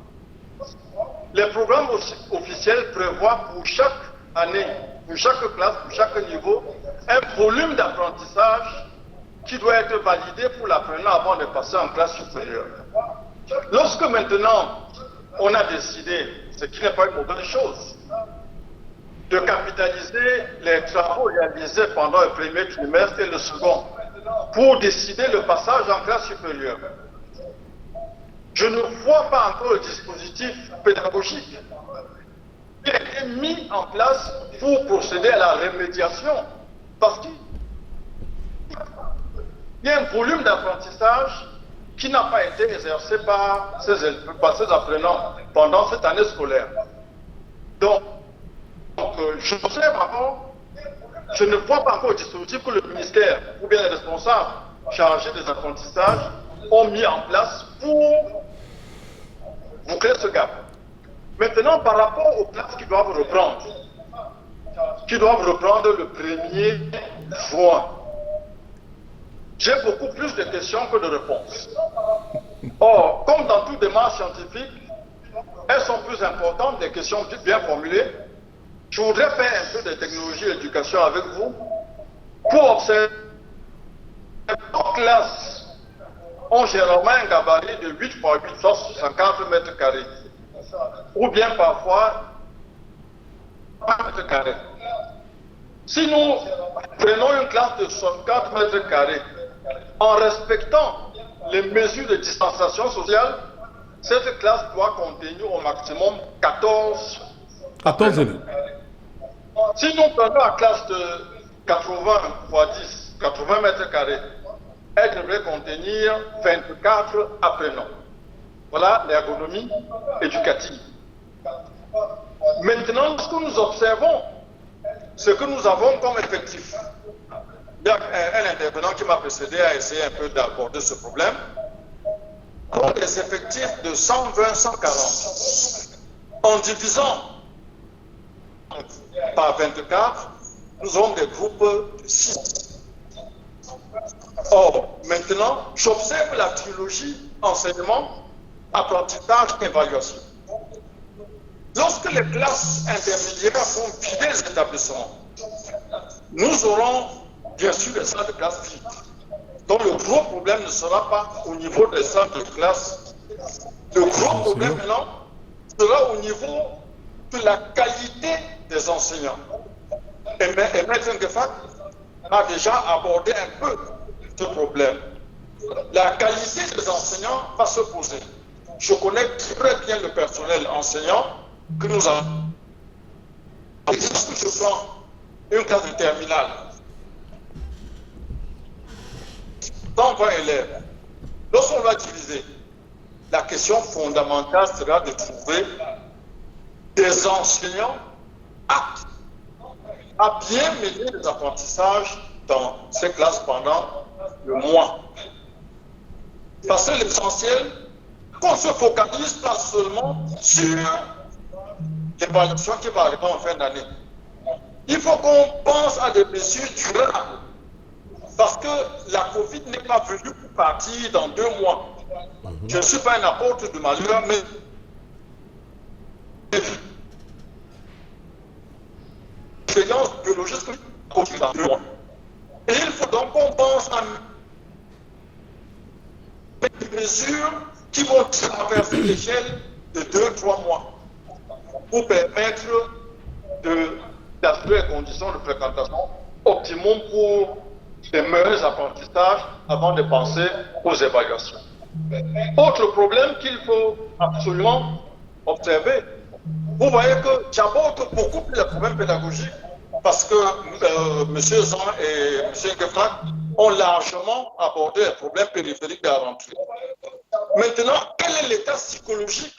Les programmes officiels prévoient pour chaque année, pour chaque classe, pour chaque niveau, un volume d'apprentissage qui doit être validé pour l'apprenant avant de passer en classe supérieure. Lorsque maintenant on a décidé, ce qui n'est pas une mauvaise chose, de capitaliser les travaux réalisés pendant le premier trimestre et le second pour décider le passage en classe supérieure, je ne vois pas encore le dispositif pédagogique qui a été mis en place pour procéder à la remédiation, parce qu'il y a un volume d'apprentissage qui n'a pas été exercé par ces apprenants pendant cette année scolaire. Donc j'observe encore, je ne vois pas encore le dispositif que le ministère ou bien les responsables chargés des apprentissages ont mis en place pour boucler ce gap. Maintenant, par rapport aux classes qui doivent reprendre le 1er juin, j'ai beaucoup plus de questions que de réponses. Or, comme dans toute démarche scientifique, elles sont plus importantes, des questions bien formulées. Je voudrais faire un peu de technologie et d'éducation avec vous pour observer que nos classes ont généralement un gabarit de 8 par 8, soit 50 mètres carrés, ou bien parfois 1 mètre carré. Si nous prenons une classe de 64 mètres carrés, en respectant les mesures de distanciation sociale, cette classe doit contenir au maximum 14 élèves. Si nous prenons la classe de 80 x 10, 80 mètres carrés, elle devrait contenir 24 apprenants. Voilà l'ergonomie éducative. Maintenant, lorsque nous observons ce que nous avons comme effectif, il y a un intervenant qui m'a précédé a essayé un peu d'aborder ce problème. Avec des effectifs de 120-140, en divisant par 24, nous avons des groupes de 6. Or, maintenant, j'observe la trilogie enseignement, apprentissage, évaluation. Lorsque les classes intermédiaires vont vider les établissements, nous aurons bien sûr des salles de classe vides. Donc le gros problème ne sera pas au niveau des salles de classe. Le gros problème maintenant sera au niveau de la qualité des enseignants. Et Maître Ngefat a déjà abordé un peu ce problème. La qualité des enseignants va se poser. Je connais très bien le personnel enseignant que nous avons. Et lorsque je prends une classe de terminale, 120 élèves. Lorsqu'on va diviser, la question fondamentale sera de trouver des enseignants aptes à bien mener les apprentissages dans ces classes pendant le mois. Parce que l'essentiel, qu'on se focalise pas seulement sur l'évaluation qui va arriver en fin d'année. Il faut qu'on pense à des mesures durables. Parce que la Covid n'est pas venue pour partir dans 2 mois. Je ne suis pas un apôtre de malheur, mais l'expérience biologique dans 2 mois. Et il faut donc qu'on pense à des mesures qui vont traverser l'échelle de 2-3 mois pour permettre d'assurer les conditions de fréquentation optimum pour les meilleurs apprentissages avant de penser aux évaluations. Autre problème qu'il faut absolument observer, vous voyez que j'aborde beaucoup plus les problèmes pédagogiques parce que M. Zan et M. Gefrak ont largement abordé les problèmes périphériques de la rentrée. Maintenant, quel est l'état psychologique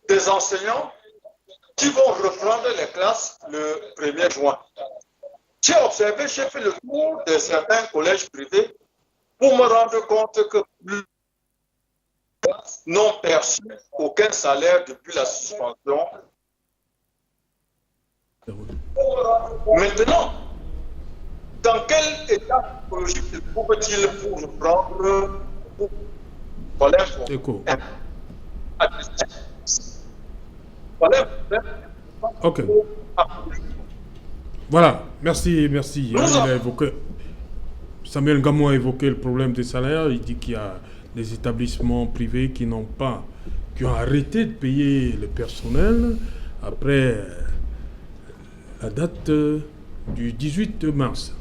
des enseignants qui vont reprendre les classes le 1er juin? J'ai observé, j'ai fait le tour de certains collèges privés pour me rendre compte que n'ont perçu aucun salaire depuis la suspension. Maintenant, dans quel état psychologique trouve-t-il pour reprendre Ok. Voilà, merci. Samuel Gamou a évoqué le problème des salaires. Il dit qu'il y a des établissements privés qui ont arrêté de payer le personnel après la date du 18 mars.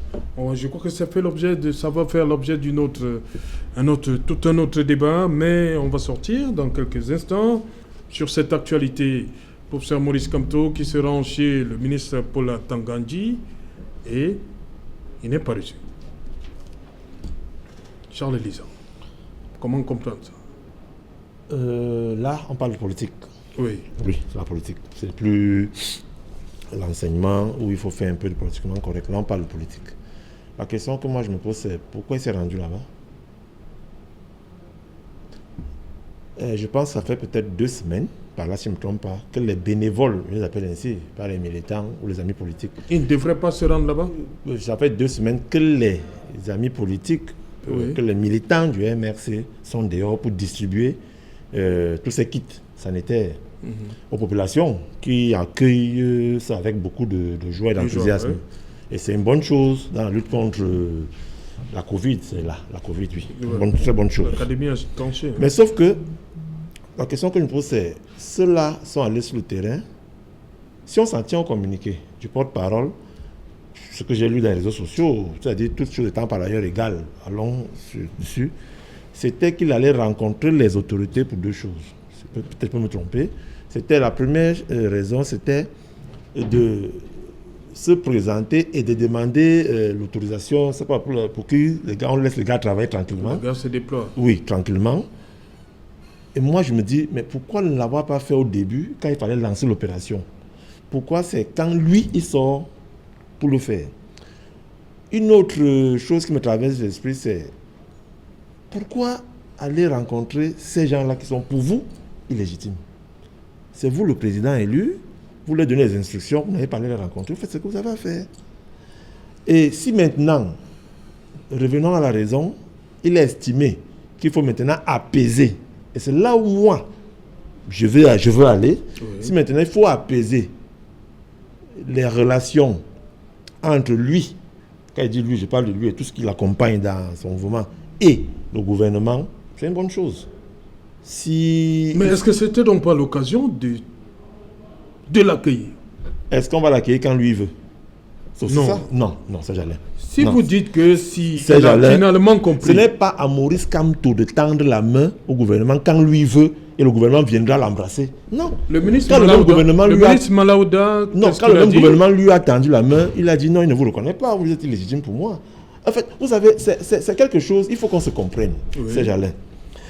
Je crois que ça va faire l'objet tout un autre débat, mais on va sortir dans quelques instants sur cette actualité. Professeur Maurice Kamto qui se rend chez le ministre Paula Tangandji et il n'est pas reçu. Charles Elisa, comment comprendre ça? Là, on parle de politique. Oui. Oui, c'est la politique. C'est plus l'enseignement où il faut faire un peu de politiquement correct. Là, on parle de politique. La question que moi je me pose, c'est pourquoi il s'est rendu là-bas? Je pense que ça fait peut-être 2 semaines, par là si je ne me trompe pas, que les bénévoles, je les appelle ainsi, pas les militants ou les amis politiques. Ils ne devraient pas se rendre là-bas? Ça fait 2 semaines que les amis politiques, que les militants du MRC sont dehors pour distribuer tous ces kits sanitaires aux populations qui accueillent ça avec beaucoup de joie et d'enthousiasme. Ouais. Et c'est une bonne chose dans la lutte contre la Covid, c'est là, la Covid, oui. Ouais. Très bonne chose. L'académie a tranché. Mais sauf que, la question que je me pose, c'est, ceux-là sont allés sur le terrain. Si on s'en tient au communiqué du porte-parole, ce que j'ai lu dans les réseaux sociaux, c'est-à-dire toutes choses étant par ailleurs égales, allons dessus, c'était qu'il allait rencontrer les autorités pour 2 choses. Peut-être je peux me tromper. C'était la première raison, c'était de se présenter et de demander l'autorisation, c'est pas pour que les gars, on laisse les gars travailler tranquillement. Les gars se déploient. Oui, tranquillement. Et moi, je me dis, mais pourquoi ne l'avoir pas fait au début, quand il fallait lancer l'opération? Pourquoi c'est quand lui, il sort pour le faire? Une autre chose qui me traverse l'esprit, c'est pourquoi aller rencontrer ces gens-là qui sont pour vous illégitimes? C'est vous le président élu, vous leur donnez les instructions, vous n'avez pas allé les rencontrer, vous faites ce que vous avez à faire. Et si maintenant, revenons à la raison, il est estimé qu'il faut maintenant apaiser. Et c'est là où moi, je veux aller. Oui. Si maintenant il faut apaiser les relations entre lui, quand il dit lui, je parle de lui et tout ce qui l'accompagne dans son mouvement, et le gouvernement, c'est une bonne chose. Mais est-ce que c'était donc pas l'occasion de l'accueillir? Est-ce qu'on va l'accueillir quand lui veut? Non. Ça? Non, ça j'allais. Si vous dites que si il a finalement compris... Ce n'est pas à Maurice Kamto de tendre la main au gouvernement quand lui veut et le gouvernement viendra l'embrasser. Non. Le ministre gouvernement lui a tendu la main, il a dit non, il ne vous reconnaît pas, vous êtes illégitime pour moi. En fait, vous savez, c'est quelque chose, il faut qu'on se comprenne, c'est Jalin.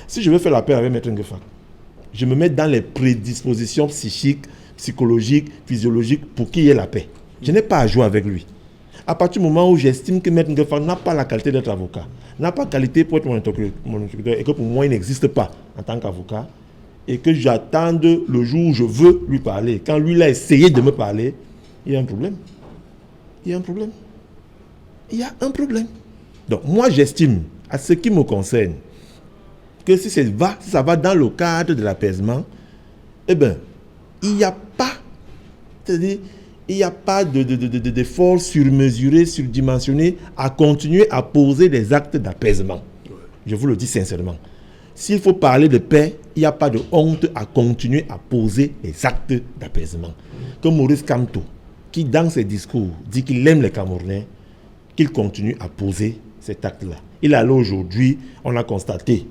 Si je veux faire la paix avec Maître Ngefak, je me mets dans les prédispositions psychiques, psychologiques, physiologiques pour qu'il y ait la paix. Je n'ai pas à jouer avec lui. À partir du moment où j'estime que Maître Ngefak n'a pas la qualité d'être avocat, n'a pas la qualité pour être mon interlocuteur, et que pour moi il n'existe pas en tant qu'avocat, et que j'attende le jour où je veux lui parler, quand lui il a essayé de me parler, il y a un problème. Il y a un problème. Il y a un problème. Donc moi j'estime, à ce qui me concerne, que si ça va dans le cadre de l'apaisement, eh bien, il n'y a pas, c'est-à-dire, il n'y a pas d'effort surmesuré, surdimensionné à continuer à poser des actes d'apaisement. Je vous le dis sincèrement. S'il faut parler de paix, il n'y a pas de honte à continuer à poser des actes d'apaisement. Comme Maurice Kamto, qui dans ses discours dit qu'il aime les Camerounais, qu'il continue à poser cet acte-là. Il est allé aujourd'hui, on a constaté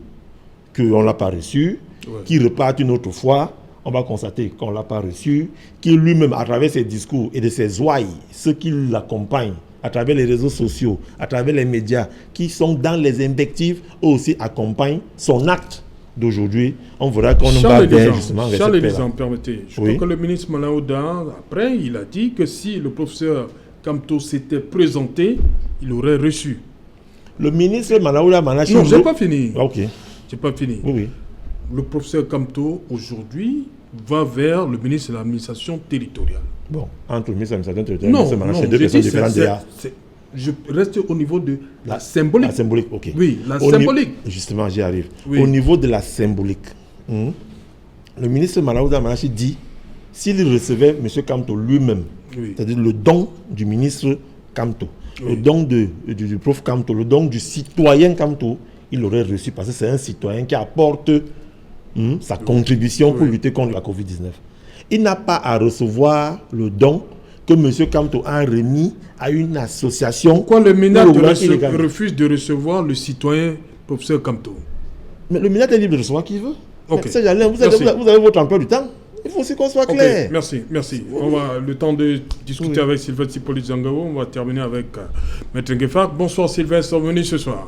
qu'on ne l'a pas reçu, qu'il reparte une autre fois, on va constater qu'on ne l'a pas reçu, qu'il lui-même, à travers ses discours et de ses ouailles, ceux qui l'accompagnent, à travers les réseaux sociaux, à travers les médias, qui sont dans les invectives, eux aussi accompagnent son acte d'aujourd'hui. On verra qu'on va bien justement avec Charles cette Elisant, permettez. Je crois que le ministre Malaouda, après, il a dit que si le professeur Kamto s'était présenté, il aurait reçu. Le ministre Malaouda Manachi... Non, je n'ai pas fini. Ok. Je n'ai pas fini. Oui. Le professeur Kamto, aujourd'hui, va vers le ministre de l'administration territoriale. Bon, entre le ministre de l'administration territoriale et c'est deux personnes différentes déjà. Je reste au niveau de la symbolique. La symbolique, ok. Oui, la symbolique. Justement, j'y arrive. Oui. Au niveau de la symbolique, le ministre Malaouda Manachi dit, s'il recevait M. Kamto lui-même, c'est-à-dire le don du ministre Kamto, le don du prof Kamto, le don du citoyen Kamto, il l'aurait reçu parce que c'est un citoyen qui apporte sa contribution pour lutter contre la Covid-19. Il n'a pas à recevoir le don que M. Kamto a remis à une association. Pourquoi le MINAT refuse de recevoir le citoyen professeur Kamto? Mais le MINAT est libre de recevoir qui veut. Okay. Vous avez votre emploi du temps. Il faut aussi qu'on soit clair. Merci. On va le temps de discuter avec Sylvestre Hippolyte Zangabo. On va terminer avec Maître Ngefak. Bonsoir Sylvestre, bienvenue ce soir.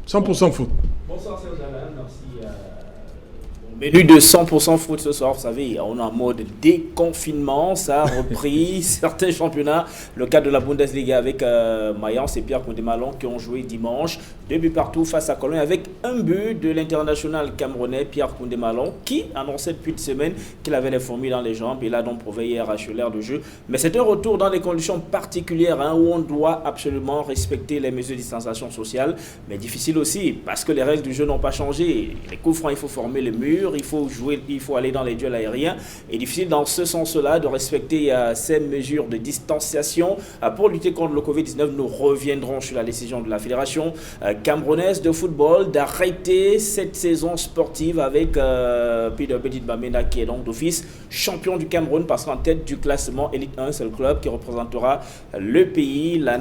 100% foot. Bonsoir Serge Alain, merci. Menu de 100% foot ce soir, vous savez, on est en mode déconfinement, ça a repris certains championnats, le cas de la Bundesliga avec Mayence et Pierre Condé-Malon qui ont joué dimanche, 2 buts partout face à Cologne avec un but de l'international camerounais Pierre Condé-Malon qui annonçait depuis une semaine qu'il avait les fourmis dans les jambes et là donc prouvé hier à l'air de jeu. Mais c'est un retour dans des conditions particulières où on doit absolument respecter les mesures de distanciation sociale, mais difficile aussi parce que les règles du jeu n'ont pas changé. Les coups francs, il faut former le mur. Il faut jouer, il faut aller dans les duels aériens. Et difficile dans ce sens-là de respecter ces mesures de distanciation pour lutter contre le Covid-19. Nous reviendrons sur la décision de la Fédération camerounaise de football d'arrêter cette saison sportive avec Peter Petit Bamena qui est donc d'office champion du Cameroun parce qu'en tête du classement Elite 1, c'est le club qui représentera le pays la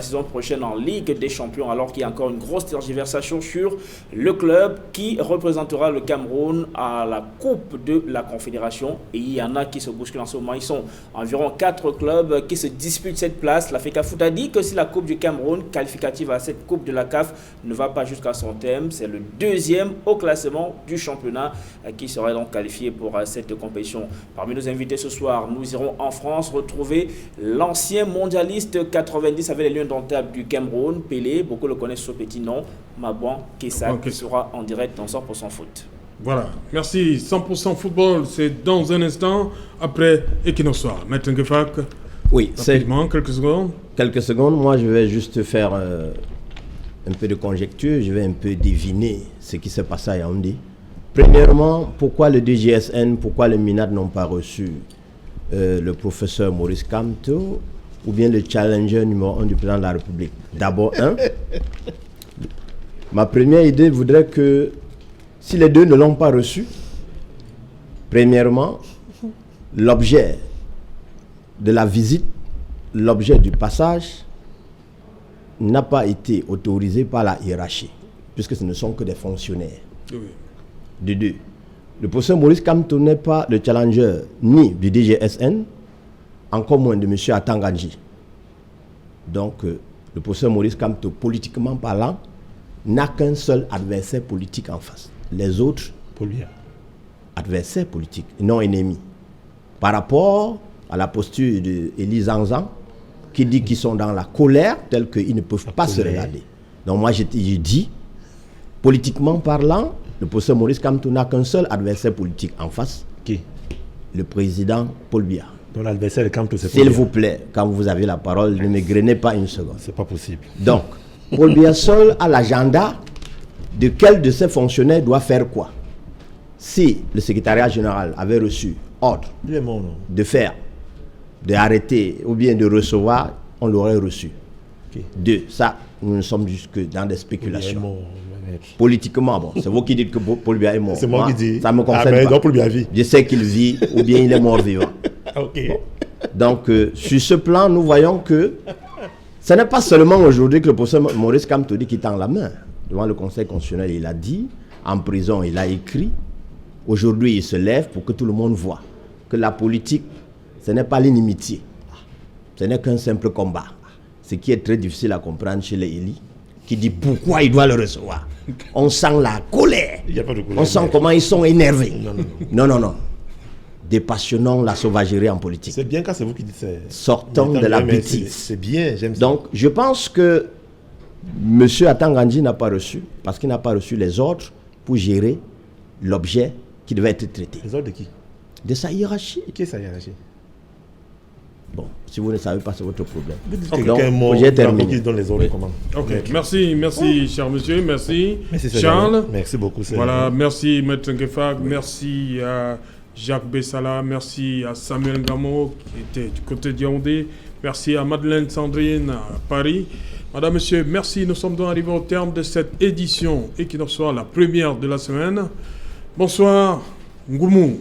saison prochaine en Ligue des Champions, alors qu'il y a encore une grosse tergiversation sur le club qui représentera le Cameroun à la Coupe de la Confédération. Et il y en a qui se bousculent en ce moment. Ils sont environ 4 clubs qui se disputent cette place. La FECAFOOT a dit que si la Coupe du Cameroun, qualificative à cette Coupe de la CAF, ne va pas jusqu'à son thème, c'est le 2e au classement du championnat qui serait donc qualifié pour cette compétition. Parmi nos invités ce soir, nous irons en France retrouver l'ancien mondialiste 90 avec les Lions d'Antable du Cameroun, Pelé, beaucoup le connaissent sous petit nom, Mabouan Kessa, qui sera en direct dans 100% foot. Voilà, merci. 100% football, c'est dans un instant, après Equinox Soir. Maître Ngefak, oui, c'est quelques secondes. Quelques secondes, moi je vais juste faire un peu de conjecture, je vais un peu deviner ce qui s'est passé à Yaoundé. Premièrement, pourquoi le DGSN, pourquoi le MINAT n'ont pas reçu le professeur Maurice Kamto ou bien le challenger numéro 1 du président de la République? D'abord, ma première idée voudrait que si les deux ne l'ont pas reçu, premièrement, l'objet de la visite, l'objet du passage n'a pas été autorisé par la hiérarchie, puisque ce ne sont que des fonctionnaires. Oui. De deux, le professeur Maurice Kamto n'est pas le challenger ni du DGSN, encore moins de M. Atanganji. Donc, le professeur Maurice Kamto, politiquement parlant, n'a qu'un seul adversaire politique en face. Les autres, adversaires politiques, non ennemis. Par rapport à la posture d'Élie Zanzan, qui dit qu'ils sont dans la colère, telle qu'ils ne peuvent pas se regarder. Donc moi, je dis, politiquement parlant, le professeur Maurice Kamto n'a qu'un seul adversaire politique en face. Qui? Le président Paul Biya. Donc l'adversaire de Kamto, c'est Paul S'il Biya. vous plaît, quand vous avez la parole, ne me grainez pas une seconde. C'est pas possible. Donc, Paul Biya seul a l'agenda de quel de ses fonctionnaires doit faire quoi. Si le secrétariat général avait reçu ordre de faire, d'arrêter ou bien de recevoir, on l'aurait reçu. Deux, ça, nous sommes jusque dans des spéculations. Politiquement, bon, c'est vous qui dites que Paul Biya est mort. C'est moi qui dis. Ça me concerne pas. Paul Biya vit. Je sais qu'il vit ou bien il est mort vivant. Ok. Bon. Donc, sur ce plan, nous voyons que ce n'est pas seulement aujourd'hui que le professeur Maurice Kamto dit qu'il tend la main. Devant le Conseil constitutionnel, il a dit, en prison, il a écrit. Aujourd'hui, il se lève pour que tout le monde voit que la politique, ce n'est pas l'inimitié. Ce n'est qu'un simple combat. Ce qui est très difficile à comprendre chez les élites, qui dit pourquoi il doit le recevoir. On sent la colère. Il y a pas de colère. On sent comment ils sont énervés. Non. Dépassionnons la sauvagerie en politique. C'est bien quand c'est vous qui dites ça. Sortons de la bêtise. C'est bien, j'aime ça. Donc, je pense que M. Atangandji n'a pas reçu, parce qu'il n'a pas reçu les ordres pour gérer l'objet qui devait être traité. Les ordres de qui? De sa hiérarchie. Qui est sa hiérarchie? Bon, si vous ne savez pas, c'est votre problème. Okay. Donc, j'ai terminé. Qui donne les ordres, comment? Ok, merci, cher monsieur, merci Charles. Merci beaucoup. Voilà, merci Maître Ngefag, merci à Jacques Bessala, merci à Samuel Ngamo qui était du côté de Yaoundé, merci à Madeleine Sandrine à Paris. Madame, monsieur, merci. Nous sommes donc arrivés au terme de cette édition et qui nous soit la première de la semaine. Bonsoir, Ngoumou.